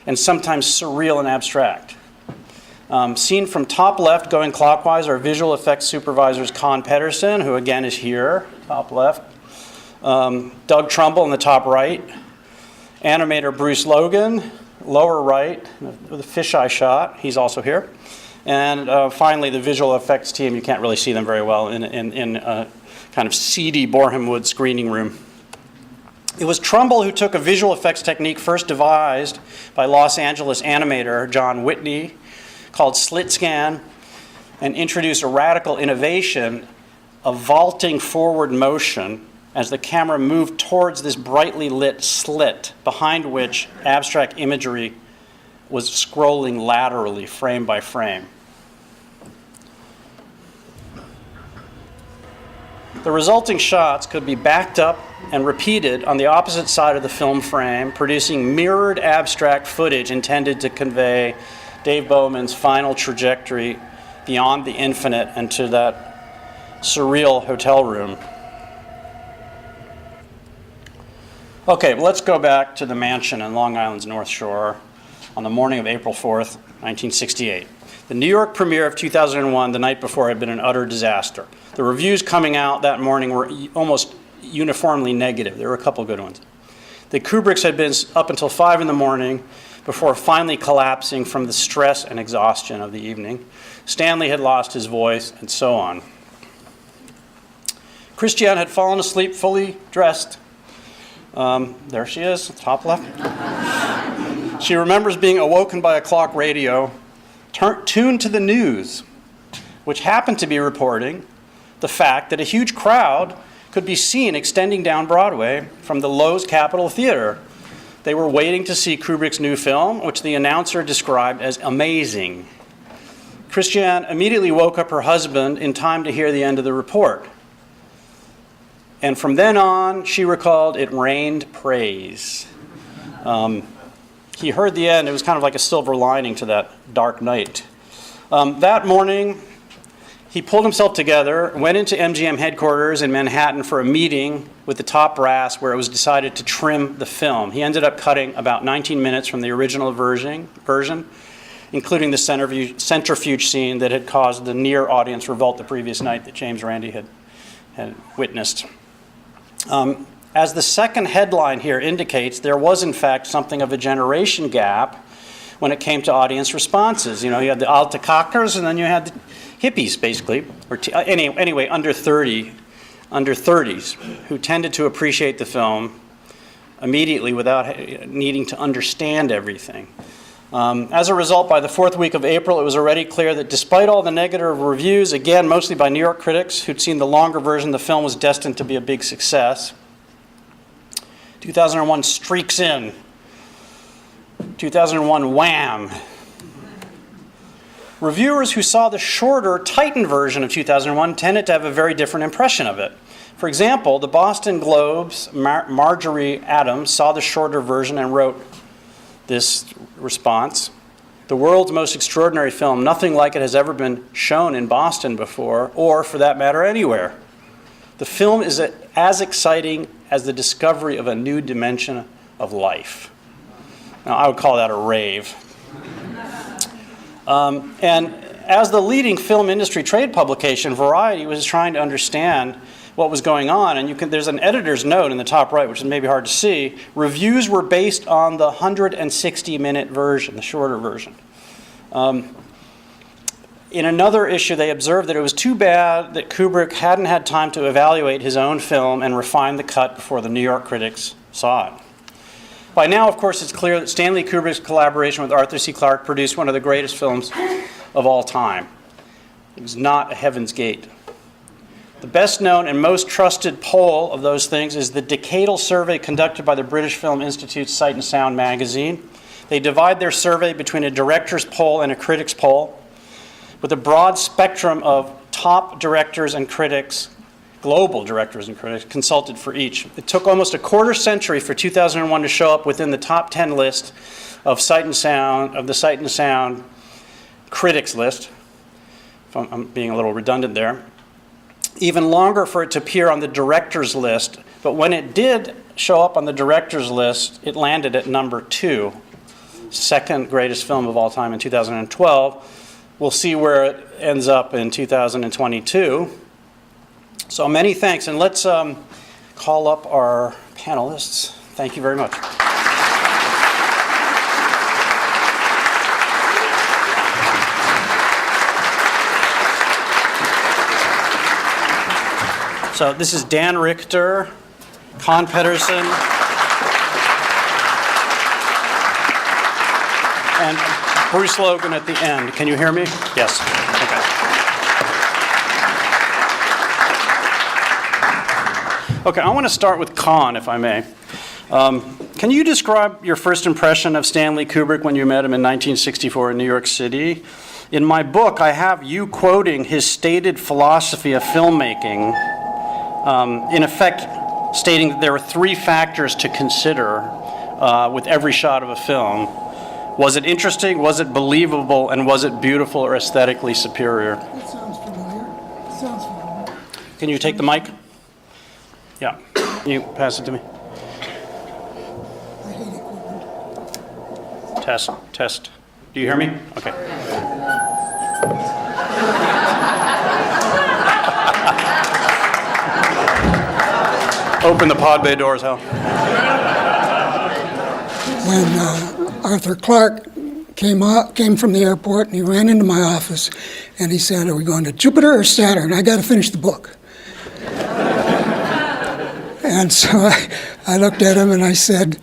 and sometimes surreal and abstract. Seen from top left, going clockwise, are visual effects supervisors Con Pederson, who again is here, top left, Doug Trumbull in the top right, animator Bruce Logan, lower right, with a fisheye shot, he's also here, and finally the visual effects team, you can't really see them very well, in a kind of seedy Boreham Wood screening room. It was Trumbull who took a visual effects technique first devised by Los Angeles animator John Whitney called slit scan and introduced a radical innovation of vaulting forward motion as the camera moved towards this brightly lit slit behind which abstract imagery was scrolling laterally frame by frame. The resulting shots could be backed up and repeated on the opposite side of the film frame, producing mirrored abstract footage intended to convey Dave Bowman's final trajectory beyond the infinite and to that surreal hotel room. Okay, well, let's go back to the mansion in Long Island's North Shore on the morning of April 4th, 1968. The New York premiere of 2001, the night before, had been an utter disaster. The reviews coming out that morning were almost uniformly negative. There were a couple good ones. The Kubricks had been up until 5 in the morning before finally collapsing from the stress and exhaustion of the evening. Stanley had lost his voice, and so on. Christiane had fallen asleep fully dressed. There she is, top left. She remembers being awoken by a clock radio tuned to the news, which happened to be reporting the fact that a huge crowd could be seen extending down Broadway from the Lowe's Capitol Theater. They were waiting to see Kubrick's new film, which the announcer described as amazing. Christiane immediately woke up her husband in time to hear the end of the report. And from then on, she recalled, it rained praise. He heard the end. It was kind of like a silver lining to that dark night. That morning, he pulled himself together, went into MGM headquarters in Manhattan for a meeting with the top brass where it was decided to trim the film. He ended up cutting about 19 minutes from the original version, including the centrifuge scene that had caused the near audience revolt the previous night that James Randi had witnessed. As the second headline here indicates, there was in fact something of a generation gap when it came to audience responses. You know, you had the Altea and then you had the hippies, basically, or anyway, under 30s, who tended to appreciate the film immediately without needing to understand everything. As a result, by the fourth week of April, it was already clear that despite all the negative reviews, again, mostly by New York critics who'd seen the longer version, the film was destined to be a big success. 2001 streaks in. 2001, wham. Reviewers who saw the shorter, tightened version of 2001 tended to have a very different impression of it. For example, the Boston Globe's Marjorie Adams saw the shorter version and wrote this response: "The world's most extraordinary film. Nothing like it has ever been shown in Boston before, or for that matter, anywhere. The film is as exciting as the discovery of a new dimension of life." Now, I would call that a rave. And as the leading film industry trade publication, Variety was trying to understand what was going on, and there's an editor's note in the top right, which is maybe hard to see. Reviews were based on the 160-minute version, the shorter version. In another issue, they observed that it was too bad that Kubrick hadn't had time to evaluate his own film and refine the cut before the New York critics saw it. By now, of course, it's clear that Stanley Kubrick's collaboration with Arthur C. Clarke produced one of the greatest films of all time. It was not a Heaven's Gate. The best known and most trusted poll of those things is the decadal survey conducted by the British Film Institute's Sight and Sound magazine. They divide their survey between a director's poll and a critic's poll, with a broad spectrum of top directors and critics, global directors and critics, consulted for each. It took almost a quarter century for 2001 to show up within the top 10 list of Sight and Sound, of the Sight and Sound critics list. If I'm being a little redundant there. Even longer for it to appear on the director's list, but when it did show up on the director's list, it landed at number 2, second greatest film of all time in 2012. We'll see where it ends up in 2022. So many thanks, and let's call up our panelists. Thank you very much. So this is Dan Richter, Con Pederson, and Bruce Logan at the end. Can you hear me? Yes. Okay, I want to start with Con, if I may. Can you describe your first impression of Stanley Kubrick when you met him in 1964 in New York City? In my book, I have you quoting his stated philosophy of filmmaking, in effect stating that there are 3 factors to consider with every shot of a film. Was it interesting, was it believable, and was it beautiful or aesthetically superior? That sounds familiar. Can you take the mic? Yeah. Can you pass it to me? I hate equipment. Test. Do you hear me? Okay. Open the pod bay doors, Hal. When Arthur Clarke came from the airport, and he ran into my office, and he said, "Are we going to Jupiter or Saturn? I got to finish the book." And so I looked at him and I said,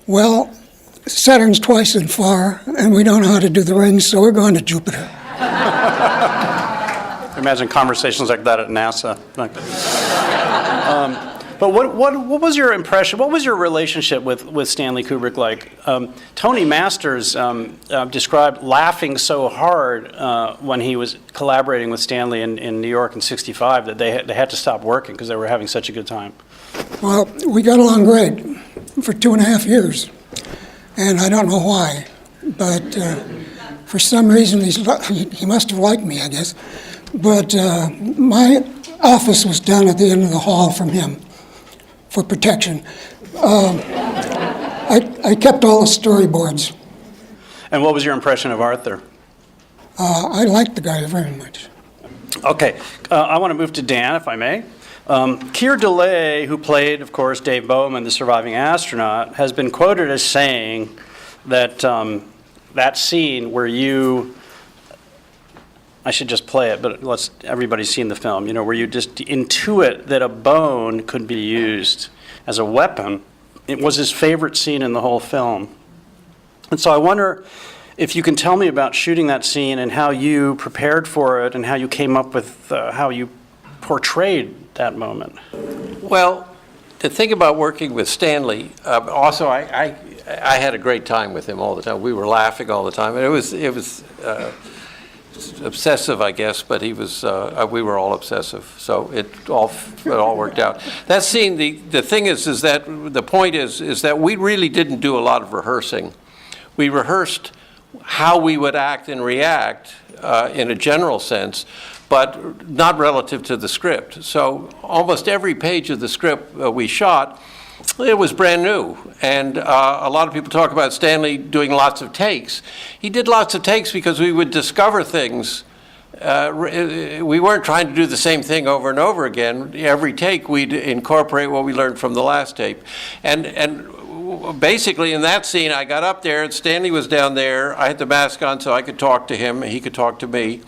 "Well, Saturn's twice as far, and we don't know how to do the rings, so we're going to Jupiter." Imagine conversations like that at NASA. But what was your impression? What was your relationship with Stanley Kubrick like? Tony Masters described laughing so hard when he was collaborating with Stanley in New York in '65 that they had to stop working because they were having such a good time. Well, we got along great for 2.5 years, and I don't know why, but for some reason he must have liked me, I guess. But my office was down at the end of the hall from him for protection. I kept all the storyboards. And what was your impression of Arthur? I liked the guy very much. Okay, I want to move to Dan, if I may. Keir Dullea, who played, of course, Dave Bowman, the surviving astronaut, has been quoted as saying that that scene where you, I should just play it, but everybody's seen the film, where you just intuit that a bone could be used as a weapon. It was his favorite scene in the whole film. And so I wonder if you can tell me about shooting that scene and how you prepared for it and how you came up with how you portrayed that moment. Well, to think about working with Stanley, also I had a great time with him all the time. We were laughing all the time, and it was obsessive, I guess, but he was. We were all obsessive, so it all worked out. That scene, the thing is that the point is that we really didn't do a lot of rehearsing. We rehearsed how we would act and react in a general sense, but not relative to the script. So almost every page of the script we shot, it was brand new. And a lot of people talk about Stanley doing lots of takes. He did lots of takes because we would discover things. We weren't trying to do the same thing over and over again. Every take we'd incorporate what we learned from the last tape. And basically in that scene, I got up there and Stanley was down there. I had the mask on so I could talk to him and he could talk to me.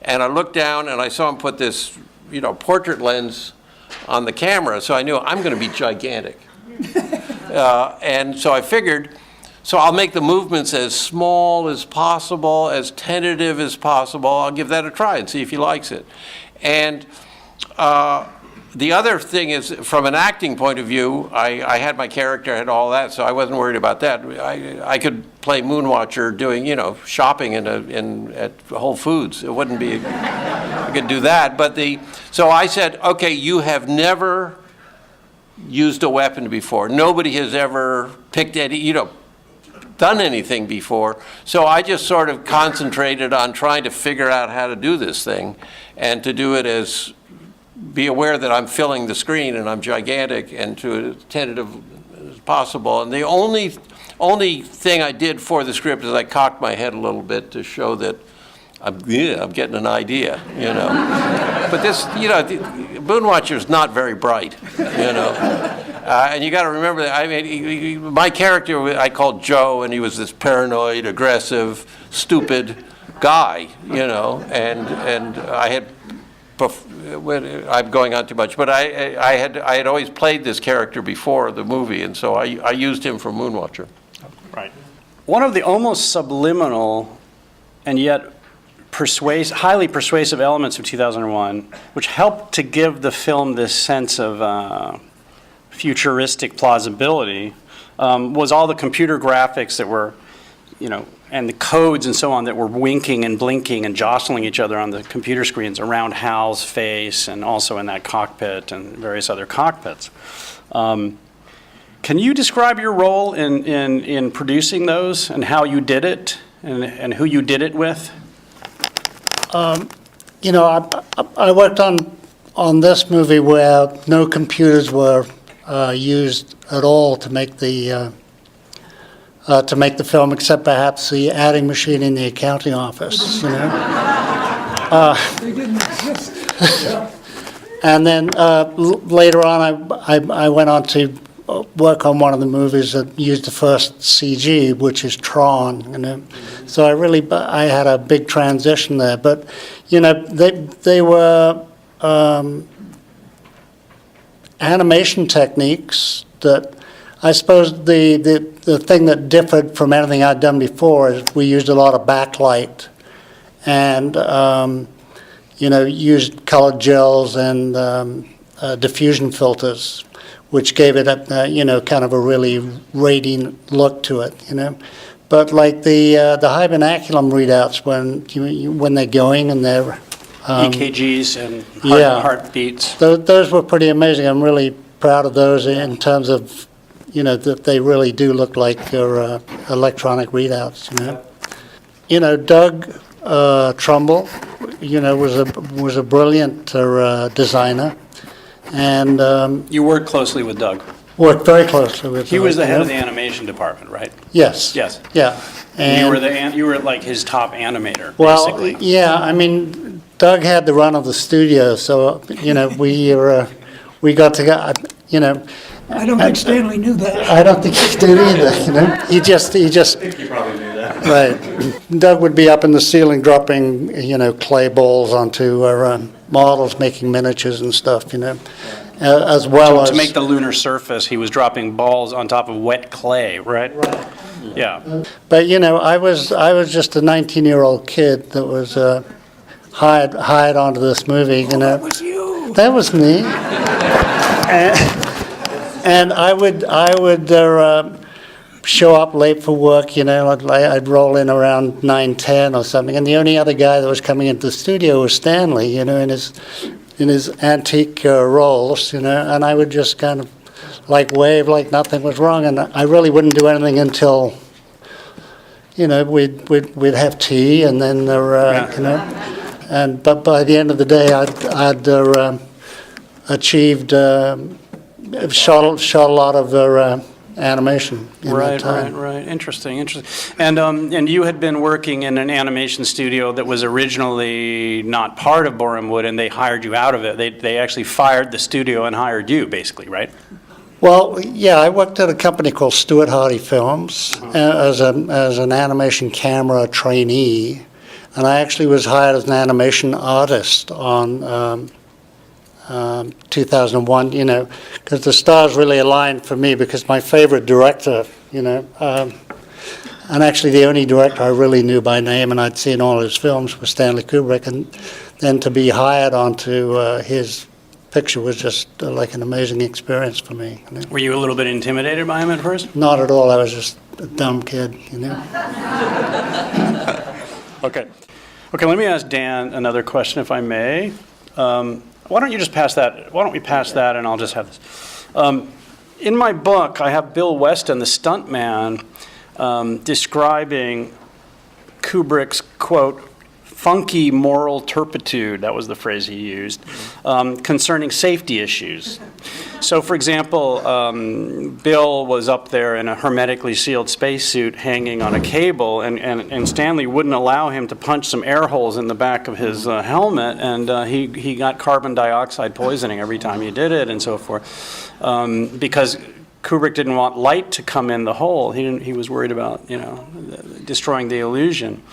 And I looked down and I saw him put this, portrait lens on the camera. So I knew I'm going to be gigantic. And so I figured, so I'll make the movements as small as possible, as tentative as possible. I'll give that a try and see if he likes it. And the other thing is, from an acting point of view, I had my character, I had all that, so I wasn't worried about that. I could play Moonwatcher doing, shopping at Whole Foods. It wouldn't be, I could do that. So I said, okay, you have never used a weapon before. Nobody has ever picked any, done anything before. So I just sort of concentrated on trying to figure out how to do this thing and to do it be aware that I'm filling the screen and I'm gigantic and to as tentative as possible. And the only thing I did for the script is I cocked my head a little bit to show that I'm getting an idea, But this, Moonwatcher's not very bright, And you got to remember that, my character I called Joe, and he was this paranoid, aggressive, stupid guy, and I had, I'm going on too much, but I had always played this character before the movie, and so I used him for Moonwatcher. Right. One of the almost subliminal and yet highly persuasive elements of 2001, which helped to give the film this sense of futuristic plausibility, was all the computer graphics that were, and the codes and so on that were winking and blinking and jostling each other on the computer screens around Hal's face and also in that cockpit and various other cockpits. Can you describe your role in producing those and how you did it and who you did it with? I worked on this movie where no computers were used at all to make the film, except perhaps the adding machine in the accounting office. They didn't exist. And then later on, I went on to work on one of the movies that used the first CG, which is Tron. So I had a big transition there. But they were animation techniques that I suppose the thing that differed from anything I'd done before is we used a lot of backlight and used colored gels and diffusion filters, which gave it a kind of a really radiant look to it. But like the hibernaculum readouts when they're going and they're EKGs and heartbeats. Those were pretty amazing. I'm really proud of those in terms of that they really do look like your electronic readouts. Doug Trumbull, was a brilliant designer, and You worked closely with Doug. worked very closely with. He was the head of the him. animation department, right? Yes. Yes. Yeah. And you were like his top animator, Well, basically. yeah. I mean, Doug had the run of the studio, so we got to go. I don't think Stanley knew that. I don't think he did either. He just. I think you probably knew that. Right. Doug would be up in the ceiling dropping, clay balls onto models, making miniatures and stuff, as well as. To make the lunar surface, he was dropping balls on top of wet clay, right? Right. Yeah. But, I was just a 19-year-old kid that was hired onto this movie. That was you. That was me. And I would show up late for work, I'd roll in around 9:10 or something, and the only other guy that was coming into the studio was Stanley, in his antique roles, and I would just kind of wave like nothing was wrong, and I really wouldn't do anything until, we'd have tea, and then but by the end of the day, I'd achieved. Shot a lot of animation in that time. Right. Interesting. And you had been working in an animation studio that was originally not part of Borehamwood, and they hired you out of it. They actually fired the studio and hired you, basically, right? Well, yeah, I worked at a company called Stuart Hardy Films as an animation camera trainee, and I actually was hired as an animation artist on 2001, because the stars really aligned for me, because my favorite director, and actually the only director I really knew by name and I'd seen all his films was Stanley Kubrick, and then to be hired onto his picture was just like an amazing experience for me. Were you a little bit intimidated by him at first? Not at all. I was just a dumb kid, Okay, let me ask Dan another question, if I may. Why don't you just pass that? Why don't we pass that, and I'll just have this. In my book, I have Bill Weston, the stuntman, describing Kubrick's, quote, funky moral turpitude, that was the phrase he used, concerning safety issues. So, for example, Bill was up there in a hermetically sealed spacesuit hanging on a cable, and Stanley wouldn't allow him to punch some air holes in the back of his helmet, and he got carbon dioxide poisoning every time he did it, and so forth, because Kubrick didn't want light to come in the hole. He was worried about destroying the illusion.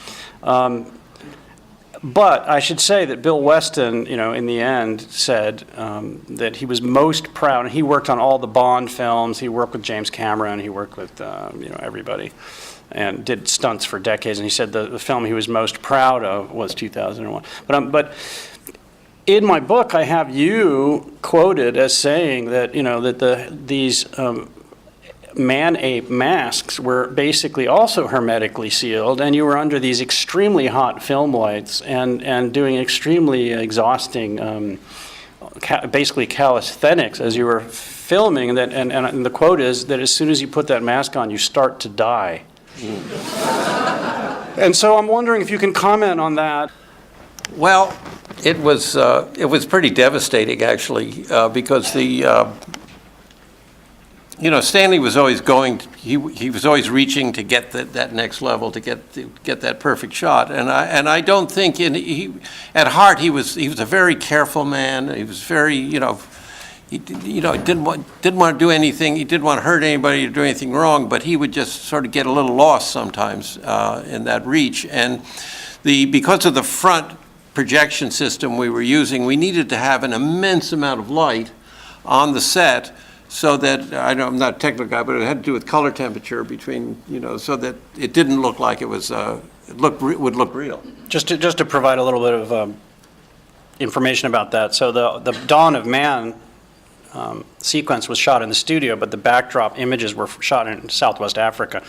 But I should say that Bill Weston, in the end, said that he was most proud, and he worked on all the Bond films. He worked with James Cameron. He worked with everybody, and did stunts for decades. And he said the film he was most proud of was 2001. But in my book, I have you quoted as saying that these man-ape masks were basically also hermetically sealed, and you were under these extremely hot film lights and doing extremely exhausting, basically calisthenics as you were filming. And the quote is that as soon as you put that mask on, you start to die. And so I'm wondering if you can comment on that. Well, it was pretty devastating, actually, because Stanley was always he was always reaching to get that next level, to get that perfect shot, and I don't think at heart he was a very careful man. He was very he didn't want to do anything. He didn't want to hurt anybody or do anything wrong, but he would just sort of get a little lost sometimes in that reach. And because of the front projection system we were using, we needed to have an immense amount of light on the set, so that, I'm not a technical guy, but it had to do with color temperature between, so that it didn't look like it was, would look real. Just to provide a little bit of information about that. So the Dawn of Man sequence was shot in the studio, but the backdrop images were shot in Southwest Africa.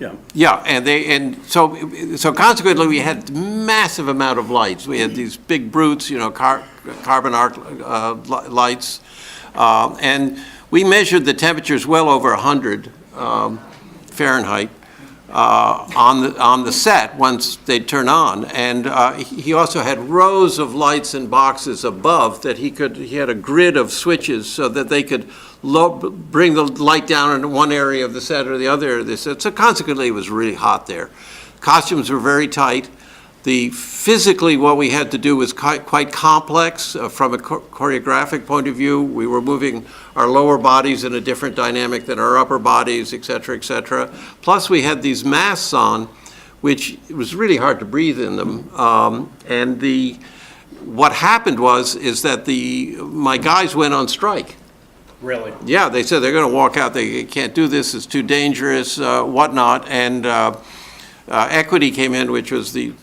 Yeah. Yeah, and so consequently we had massive amount of lights. We had these big brutes, carbon arc lights, and we measured the temperatures well over 100 Fahrenheit on the set once they'd turn on, and he also had rows of lights and boxes above that he had a grid of switches so that they could bring the light down in one area of the set or the other area of the set. So consequently, it was really hot there. Costumes were very tight. Physically, what we had to do was quite complex from a choreographic point of view. We were moving our lower bodies in a different dynamic than our upper bodies, et cetera, et cetera. Plus, we had these masks on, which it was really hard to breathe in them. What happened is that my guys went on strike. Really? Yeah, they said they're going to walk out. They can't do this. It's too dangerous, whatnot. And Equity came in, which was the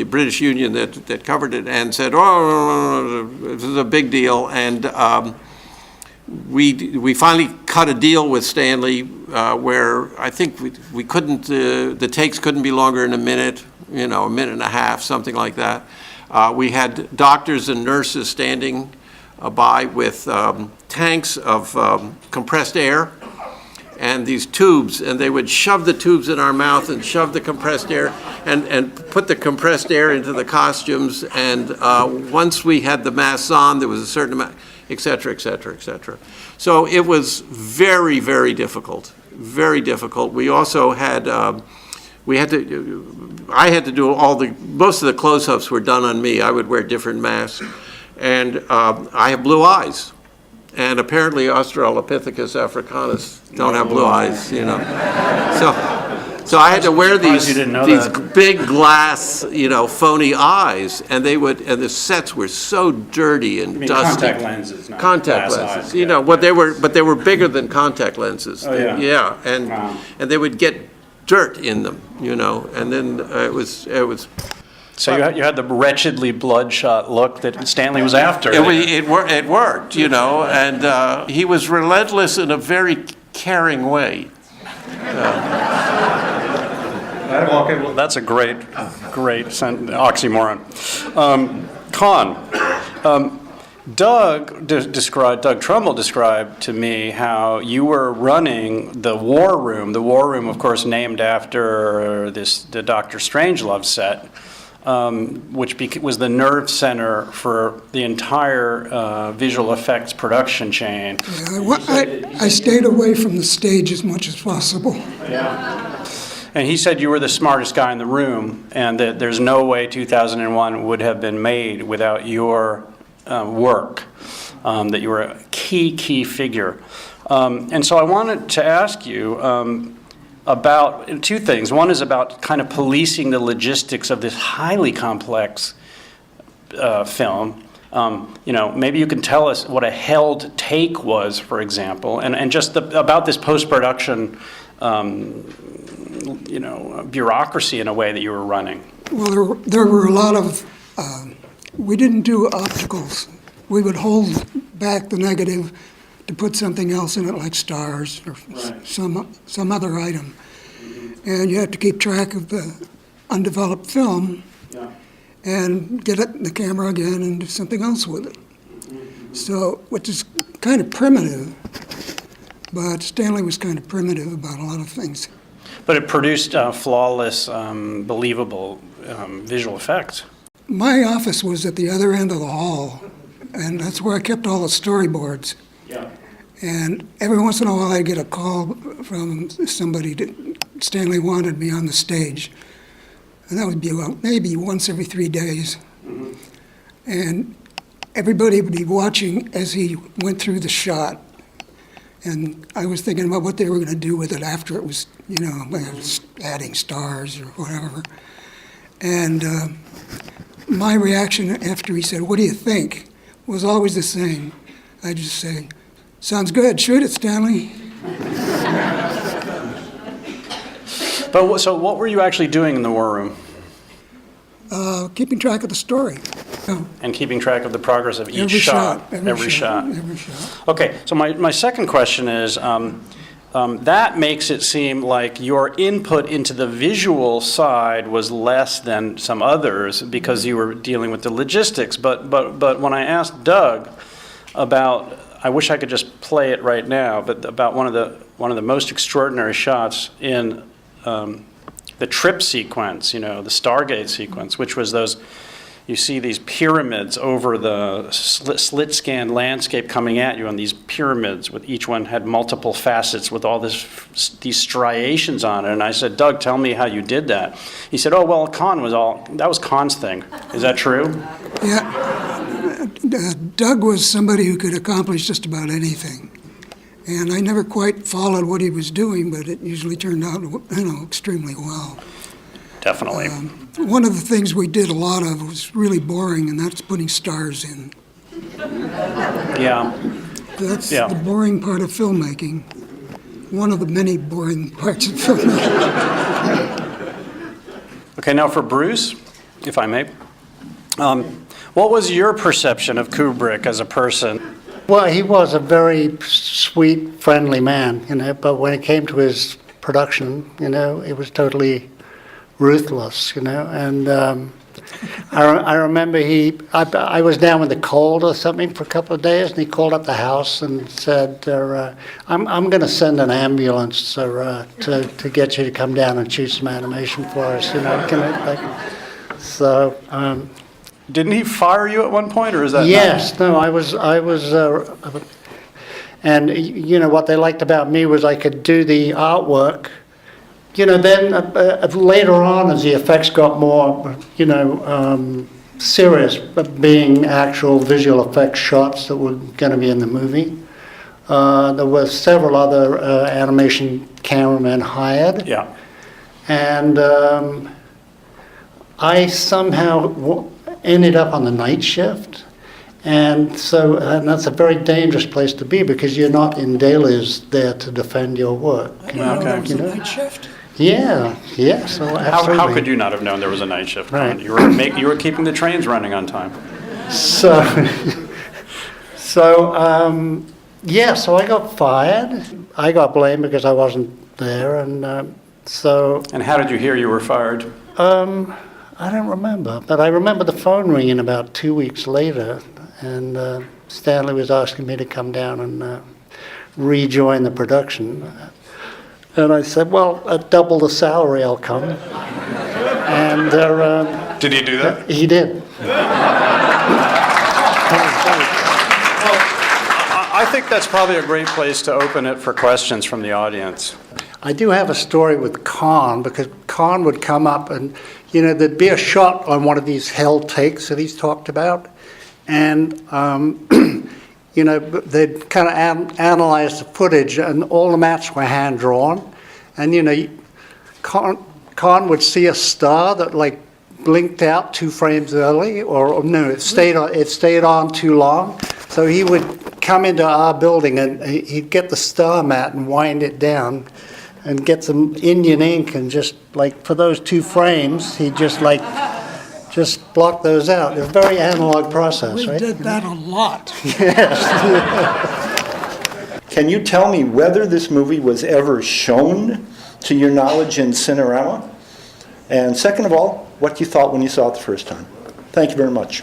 British Union that covered it, and said, "Oh, this is a big deal." And we finally cut a deal with Stanley where I think we couldn't. The takes couldn't be longer than a minute, a minute and a half, something like that. We had doctors and nurses standing by with tanks of compressed air and these tubes, and they would shove the tubes in our mouth and shove the compressed air and put the compressed air into the costumes. And once we had the masks on, there was a certain amount, et cetera, et cetera, et cetera. So it was very, very difficult, very difficult. We also had, I had to do most of the close-ups were done on me. I would wear different masks. And I have blue eyes. And apparently Australopithecus Africanus don't have blue eyes, So I had to wear these big glass, phony eyes, and the sets were so dirty and dusty. Contact lenses, not contact glass lenses, eyes, but they were bigger than contact lenses. Oh, yeah. Yeah, Wow. and they would get dirt in them, and then it was. So you had the wretchedly bloodshot look that Stanley was after. It worked, and he was relentless in a very caring way. That's a great oxymoron. Doug Trumbull described to me how you were running the War Room. The War Room, of course, named after the Dr. Strangelove set. Which was the nerve center for the entire visual effects production chain. Yeah, I stayed away from the stage as much as possible. Yeah. And he said you were the smartest guy in the room, and that there's no way 2001 would have been made without your work, that you were a key figure. And so I wanted to ask you, about two things. One is about kind of policing the logistics of this highly complex film. Maybe you can tell us what a held take was, for example, and just about this post-production, bureaucracy in a way that you were running. Well, there were a lot of, we didn't do opticals. We would hold back the negative to put something else in it, like stars or some other item. And you have to keep track of the undeveloped film and get it in the camera again and do something else with it. So, which is kind of primitive, but Stanley was kind of primitive about a lot of things. But it produced flawless, believable visual effects. My office was at the other end of the hall, and that's where I kept all the storyboards. Yeah. And every once in a while I'd get a call from somebody Stanley wanted me on the stage. And that would be maybe once every 3 days. Mm-hmm. And everybody would be watching as he went through the shot. And I was thinking about what they were going to do with it after it was, adding stars or whatever. And my reaction after he said, "What do you think?" was always the same. I just say, "Sounds good. Shoot it, Stanley." But so what were you actually doing in the war room? Keeping track of the story. And keeping track of the progress of each Every shot. shot. Every shot. Okay, so my second question is, that makes it seem like your input into the visual side was less than some others because you were dealing with the logistics. But when I asked Doug about, I wish I could just play it right now, but about one of the most extraordinary shots in the trip sequence, the Stargate sequence, which was those. You see these pyramids over the slit scan landscape coming at you, and these pyramids with each one had multiple facets with all these striations on it. And I said, "Doug, tell me how you did that." He said, "Oh, well, that was Kahn's thing." Is that true? Yeah. Doug was somebody who could accomplish just about anything. And I never quite followed what he was doing, but it usually turned out, extremely well. Definitely. One of the things we did a lot of was really boring, and that's putting stars in. Yeah. That's the boring part of filmmaking. One of the many boring parts of filmmaking. Okay, now for Bruce, if I may. What was your perception of Kubrick as a person? Well, he was a very sweet, friendly man, but when it came to his production, it was totally ruthless, and I remember I was down with a cold or something for a couple of days, and he called up the house and said, I'm going to send an ambulance to get you to come down and shoot some animation for us, Didn't he fire you at one point, or is that Yes, no, I was, and what they liked about me was I could do the artwork. Then later on, as the effects got more, serious, but being actual visual effects shots that were going to be in the movie, there were several other animation cameramen hired. Yeah. And I somehow ended up on the night shift. And that's a very dangerous place to be because you're not in dailies there to defend your work. Night shift? Yeah, yes, absolutely. How could you not have known there was a night shift? Right. You were keeping the trains running on time. So I got fired. I got blamed because I wasn't there, and And how did you hear you were fired? I don't remember, but I remember the phone ringing about 2 weeks later, and Stanley was asking me to come down and rejoin the production. And I said, "Well, at double the salary, I'll come." And Did he do that? he did. I think that's probably a great place to open it for questions from the audience. I do have a story with Kahn, because Kahn would come up and, there'd be a shot on one of these held takes that he's talked about, and they'd kind of analyze the footage, and all the maps were hand-drawn. And, Kahn would see a star that, blinked out 2 frames early, or no, it stayed on too long. So he would come into our building, and he'd get the star mat and wind it down and get some Indian ink, and just, for those 2 frames, he'd just block those out. It's a very analog process, right? We did that a lot. Can you tell me whether this movie was ever shown, to your knowledge, in Cinerama? And second of all, what you thought when you saw it the first time? Thank you very much.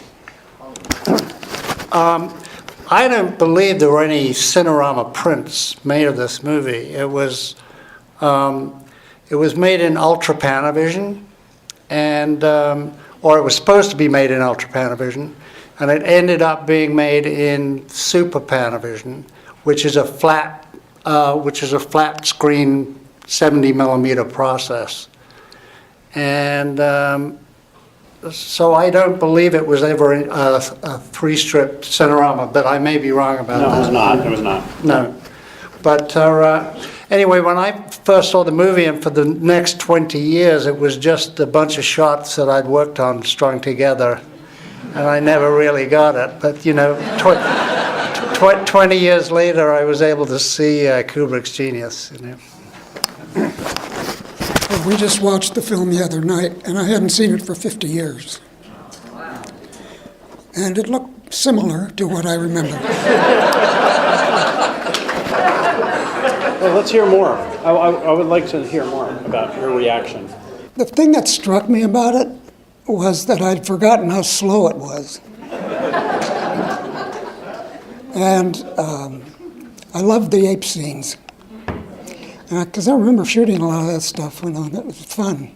I don't believe there were any Cinerama prints made of this movie. It was made in Ultra Panavision, and or it was supposed to be made in Ultra Panavision, and it ended up being made in Super Panavision, which is a flat screen 70 millimeter process. And So I don't believe it was ever a three-strip Cinerama, but I may be wrong about that. No, it was not. It was not. No. But anyway, when I first saw the movie, and for the next 20 years, it was just a bunch of shots that I'd worked on strung together, and I never really got it. But, 20 years later, I was able to see Kubrick's genius. Well, we just watched the film the other night, and I hadn't seen it for 50 years. And it looked similar to what I remember. Well, let's hear more. I would like to hear more about your reaction. The thing that struck me about it was that I'd forgotten how slow it was. And I loved the ape scenes. Because I remember shooting a lot of that stuff when it was fun.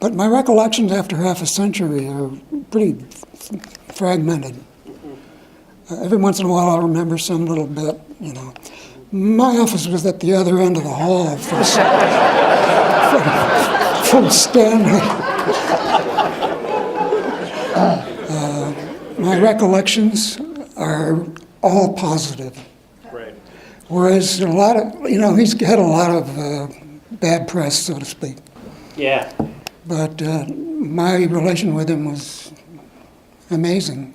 But my recollections after half a century are pretty fragmented. Every once in a while I'll remember some little bit, My office was at the other end of the hall from Stanley. My recollections are all positive. Right. Whereas a lot of, he's had a lot of bad press, so to speak. Yeah. But my relation with him was amazing.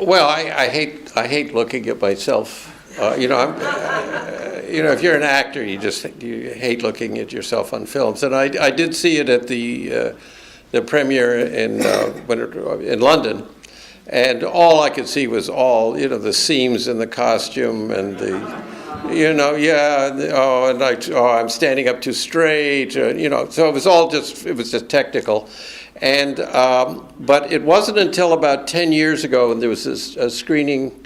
Well, I hate looking at myself. If you're an actor, you hate looking at yourself on films. And I did see it at the premiere in London, and all I could see was the seams in the costume and I'm standing up too straight, so it was all just technical. And but it wasn't until about 10 years ago when there was this screening,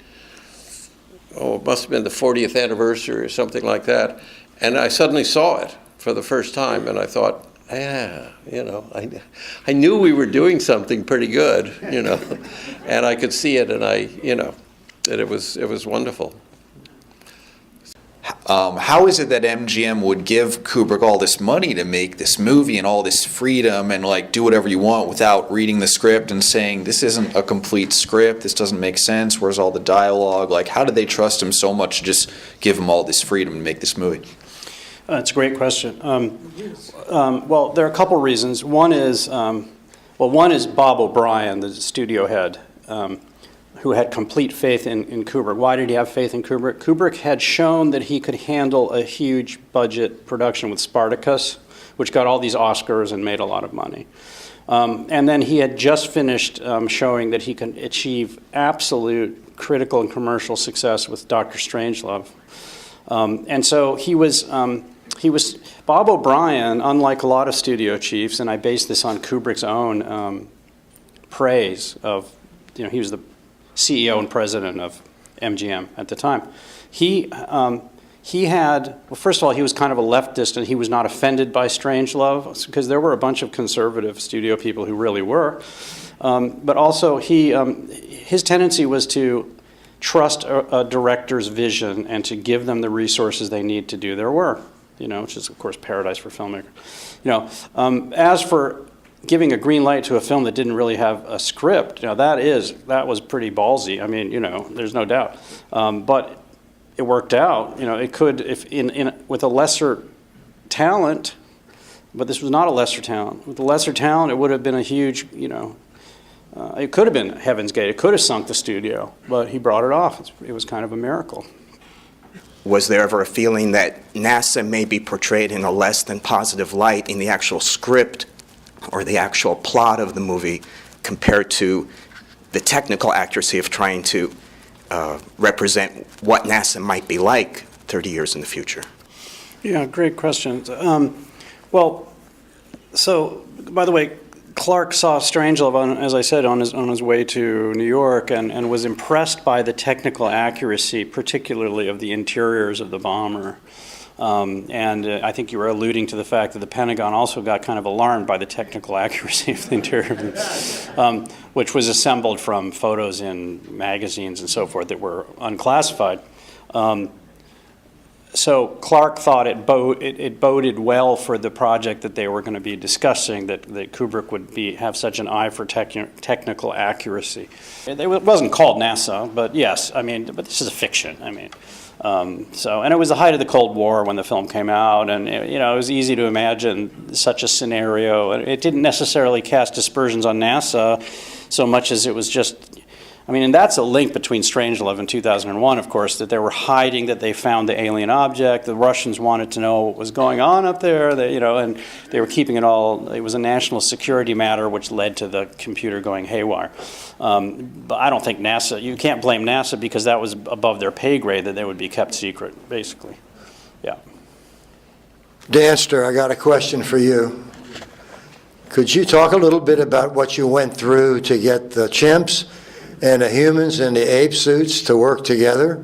it must have been the 40th anniversary or something like that, and I suddenly saw it for the first time, and I thought, I knew we were doing something pretty good, and I could see it, and that it was wonderful. How is it that MGM would give Kubrick all this money to make this movie and all this freedom and do whatever you want without reading the script and saying this isn't a complete script, this doesn't make sense, where's all the dialogue? How did they trust him so much to just give him all this freedom to make this movie? That's a great question. Well, there are a couple reasons. One is Bob O'Brien, the studio head, who had complete faith in Kubrick. Why did he have faith in Kubrick? Kubrick had shown that he could handle a huge budget production with Spartacus, which got all these Oscars and made a lot of money. And then he had just finished showing that he can achieve absolute critical and commercial success with Dr. Strangelove. And so he was Bob O'Brien, unlike a lot of studio chiefs, and I base this on Kubrick's own praise of, he was the CEO and president of MGM at the time. He had, first of all, he was kind of a leftist, and he was not offended by Strangelove, because there were a bunch of conservative studio people who really were. But also, his tendency was to trust a director's vision and to give them the resources they need to do their work, which is, of course, paradise for filmmakers. As for giving a green light to a film that didn't really have a script, that was pretty ballsy. I mean, there's no doubt. But it worked out. It could, if with a lesser talent, but this was not a lesser talent. With a lesser talent, it would have been a huge, it could have been Heaven's Gate. It could have sunk the studio, but he brought it off. It was kind of a miracle. Was there ever a feeling that NASA may be portrayed in a less than positive light in the actual script or the actual plot of the movie compared to the technical accuracy of trying to represent what NASA might be like 30 years in the future? Yeah, great question. So by the way, Clarke saw Strangelove, as I said, on his way to New York, and was impressed by the technical accuracy, particularly of the interiors of the bomber. And I think you were alluding to the fact that the Pentagon also got kind of alarmed by the technical accuracy of the interior, which was assembled from photos in magazines and so forth that were unclassified. So Clarke thought it boded well for the project that they were going to be discussing, that Kubrick would have such an eye for technical accuracy. It wasn't called NASA, but yes, but this is a fiction. And it was the height of the Cold War when the film came out, and it was easy to imagine such a scenario. It didn't necessarily cast aspersions on NASA so much as it was just. And that's a link between Strangelove and 2001, of course, that they were hiding that they found the alien object. The Russians wanted to know what was going on up there, and they were keeping it all. It was a national security matter, which led to the computer going haywire. But I don't think NASA, you can't blame NASA because that was above their pay grade that they would be kept secret, basically. Yeah. Danster, I got a question for you. Could you talk a little bit about what you went through to get the chimps and the humans and the ape suits to work together?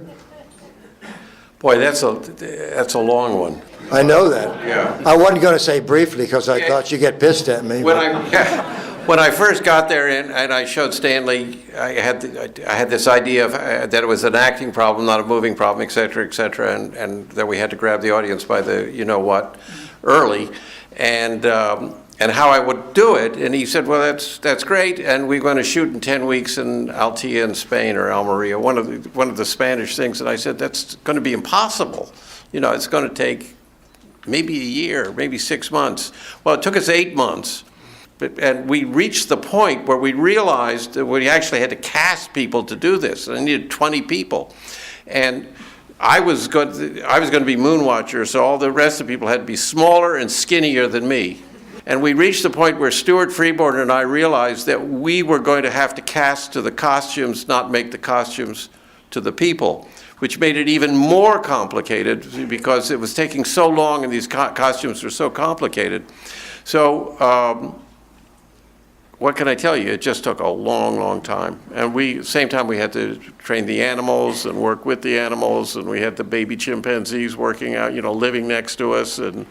Boy, that's a long one. I know that. Yeah. I wasn't going to say briefly because I thought you'd get pissed at me. When I first got there and I showed Stanley, I had this idea of that it was an acting problem, not a moving problem, et cetera, and that we had to grab the audience by the you-know-what early, and how I would do it. And he said, well, that's great, and we're going to shoot in 10 weeks in Altea in Spain, or Almeria, one of the Spanish things. And I said, that's going to be impossible. It's going to take maybe a year, maybe 6 months. Well, it took us 8 months. And we reached the point where we realized that we actually had to cast people to do this. I needed 20 people. And I was going to be Moonwatcher, so all the rest of the people had to be smaller and skinnier than me. And we reached the point where Stuart Freeborn and I realized that we were going to have to cast to the costumes, not make the costumes to the people, which made it even more complicated because it was taking so long and these costumes were so complicated. So what can I tell you? It just took a long, long time. And same time we had to train the animals and work with the animals, and we had the baby chimpanzees working out, living next to us, and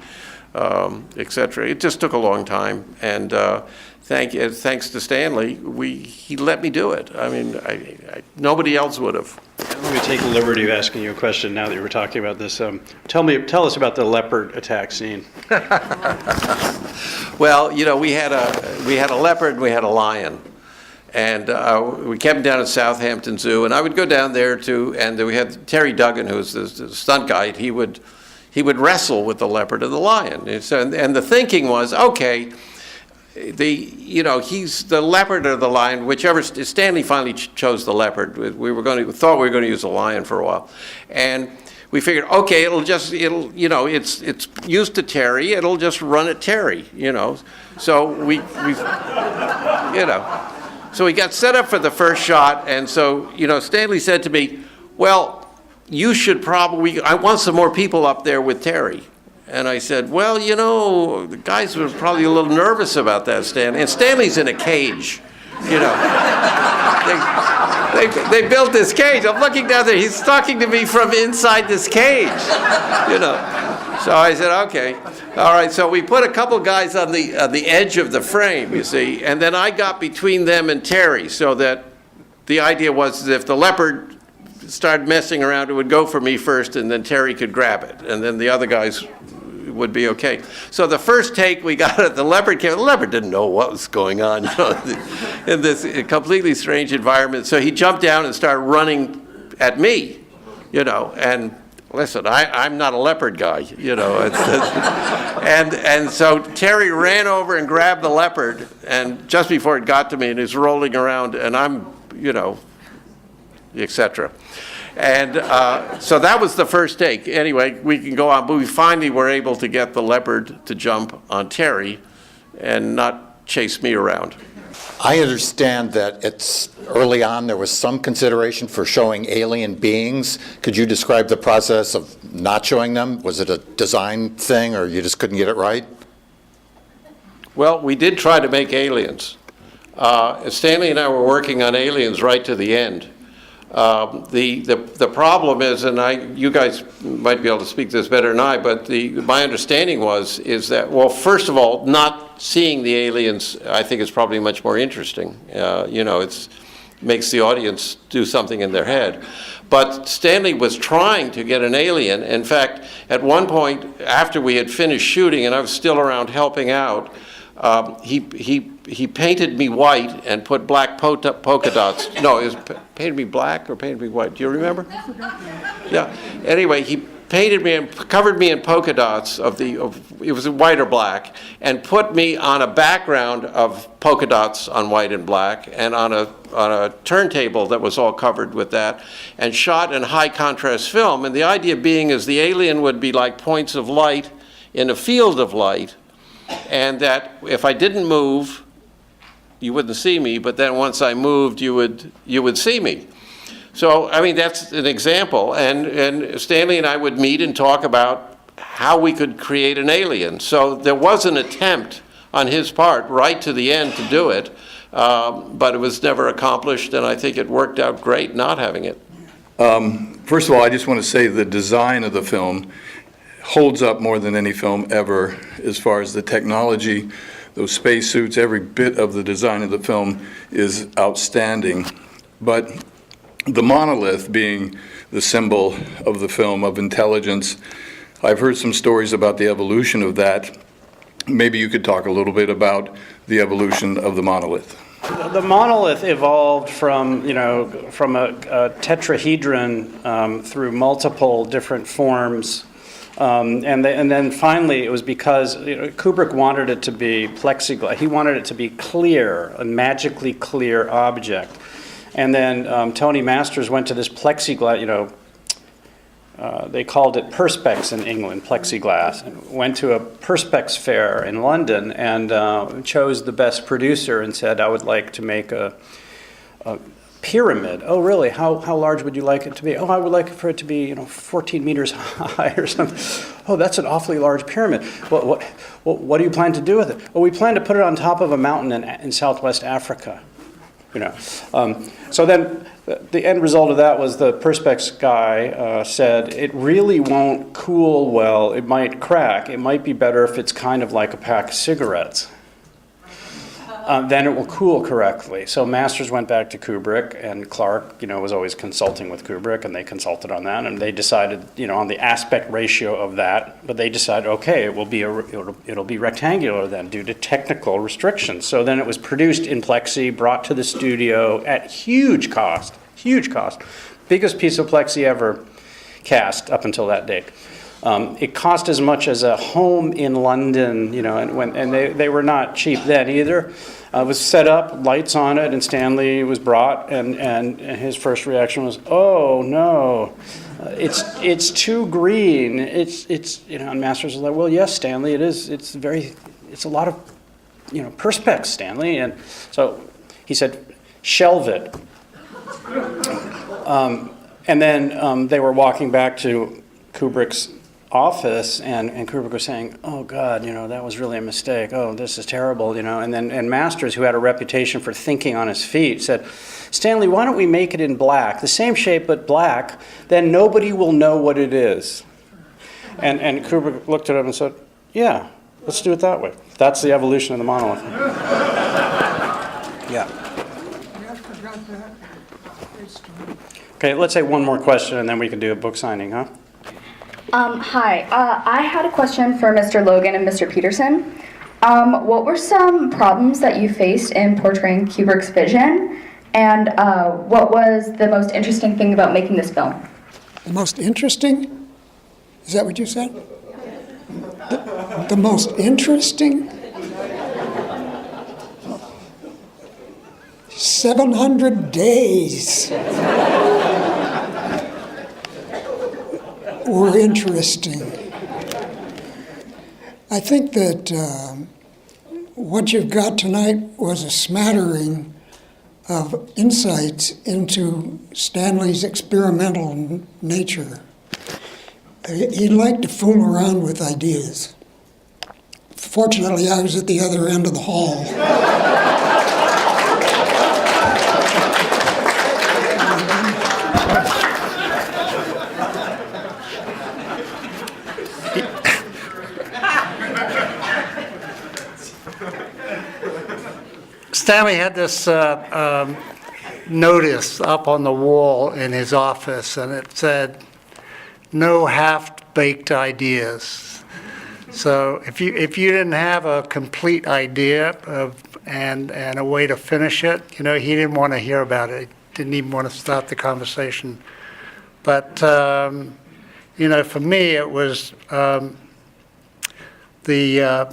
etc. It just took a long time, and thanks to Stanley, he let me do it. Nobody else would have. Let me take the liberty of asking you a question now that you were talking about this. Tell us about the leopard attack scene. Well, we had a leopard and we had a lion. And we kept him down at Southampton Zoo, and I would go down there and we had Terry Duggan, who was the stunt guide. He would wrestle with the leopard and the lion. And the thinking was, okay, he's the leopard or the lion, whichever. Stanley finally chose the leopard. Thought we were going to use the lion for a while, and we figured, okay, it's used to Terry. It'll just run at Terry, So so we got set up for the first shot, and so Stanley said to me, well, you should I want some more people up there with Terry. And I said, well, the guys were probably a little nervous about that, Stanley. And Stanley's in a cage, They built this cage. I'm looking down there. He's talking to me from inside this cage, So I said, okay. All right, so we put a couple guys on the edge of the frame, you see. And then I got between them and Terry, so that the idea was that if the leopard started messing around, it would go for me first, and then Terry could grab it, and then the other guys would be okay. So the first take we got at the leopard came. The leopard didn't know what was going on, in this completely strange environment. So he jumped down and started running at me, And listen, I'm not a leopard guy, And so Terry ran over and grabbed the leopard, and just before it got to me, and he's rolling around, and I'm, etc. And so that was the first take. Anyway, we can go on, but we finally were able to get the leopard to jump on Terry and not chase me around. I understand that early on there was some consideration for showing alien beings. Could you describe the process of not showing them? Was it a design thing, or you just couldn't get it right? Well, we did try to make aliens. Stanley and I were working on aliens right to the end. The problem is, and you guys might be able to speak this better than I, but my understanding is that, well, first of all, not seeing the aliens, I think, is probably much more interesting. makes the audience do something in their head. But Stanley was trying to get an alien. In fact, at one point, after we had finished shooting and I was still around helping out, he painted me white and put black polka dots. No, it was painted me black or painted me white. Do you remember? Yeah. Anyway, he painted me and covered me in polka dots it was white or black, and put me on a background of polka dots on white and black, and on a turntable that was all covered with that, and shot in high contrast film. And the idea being is the alien would be like points of light in a field of light, and that if I didn't move, you wouldn't see me, but then once I moved, you would see me. So, I mean, that's an example. And Stanley and I would meet and talk about how we could create an alien. So there was an attempt on his part right to the end to do it, but it was never accomplished, and I think it worked out great not having it. First of all, I just want to say the design of the film holds up more than any film ever as far as the technology, those spacesuits, every bit of the design of the film is outstanding. But the monolith being the symbol of the film, of intelligence, I've heard some stories about the evolution of that. Maybe you could talk a little bit about the evolution of the monolith. The monolith evolved from a tetrahedron through multiple different forms. And then finally, it was because Kubrick wanted it to be plexiglass. He wanted it to be clear, a magically clear object. And then Tony Masters went to this plexiglass, they called it Perspex in England, plexiglass, and went to a Perspex fair in London and chose the best producer and said, I would like to make a pyramid. Oh, really? How large would you like it to be? Oh, I would like for it to be, 14 meters high or something. Oh, that's an awfully large pyramid. What do you plan to do with it? Well, we plan to put it on top of a mountain in southwest Africa. So then the end result of that was the Perspex guy said, it really won't cool well. It might crack. It might be better if it's kind of like a pack of cigarettes. Then it will cool correctly. So Masters went back to Kubrick, and Clarke, was always consulting with Kubrick, and they consulted on that, and they decided, on the aspect ratio of that, but they decided, okay, it'll be rectangular then due to technical restrictions. So then it was produced in plexi, brought to the studio at huge cost, biggest piece of plexi ever cast up until that date. It cost as much as a home in London, and they were not cheap then either. It was set up, lights on it, and Stanley was brought, and his first reaction was, "Oh no, it's too green." And Masters was like, "Well, yes, Stanley, it is. It's a lot of, perspex, Stanley." And so he said, "Shelve it." And then they were walking back to Kubrick's office, and Kubrick was saying, "Oh God, that was really a mistake. Oh, this is terrible, And Masters, who had a reputation for thinking on his feet, said, "Stanley, why don't we make it in black, the same shape but black? Then nobody will know what it is." And Kubrick looked at him and said, "Yeah, let's do it that way." That's the evolution of the monolith. Yeah. Okay, let's say one more question, and then we can do a book signing, huh? Hi, I had a question for Mr. Logan and Mr. Pederson. What were some problems that you faced in portraying Kubrick's vision, and what was the most interesting thing about making this film? The most interesting? Is that what you said? The most interesting? 700 days. Were interesting. I think that what you've got tonight was a smattering of insights into Stanley's experimental nature. He liked to fool around with ideas. Fortunately, I was at the other end of the hall. Stanley had this notice up on the wall in his office, and it said, "No half-baked ideas." So if you didn't have a complete idea and a way to finish it, he didn't want to hear about it. He didn't even want to start the conversation. But for me, it was the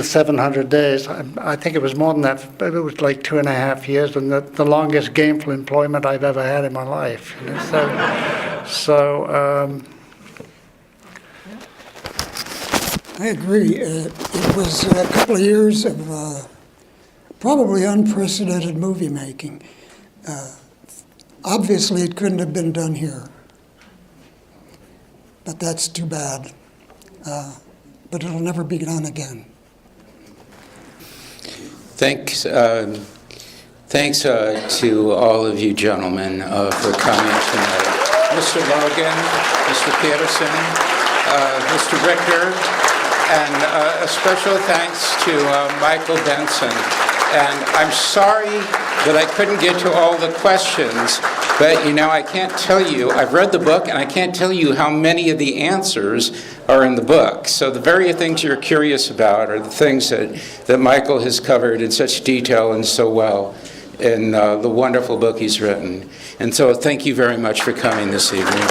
700 days. I think it was more than that. But it was like 2.5 years, and the longest gainful employment I've ever had in my life. I agree. It was a couple of years of probably unprecedented movie making. Obviously, it couldn't have been done here, but that's too bad. But it'll never be done again. Thanks to all of you gentlemen for coming tonight. Mr. Logan, Mr. Pederson, Mr. Richter, and a special thanks to Michael Benson. And I'm sorry that I couldn't get to all the questions, but I can't tell you, I've read the book, and I can't tell you how many of the answers are in the book. So the very things you're curious about are the things that Michael has covered in such detail and so well in the wonderful book he's written. And so thank you very much for coming this evening.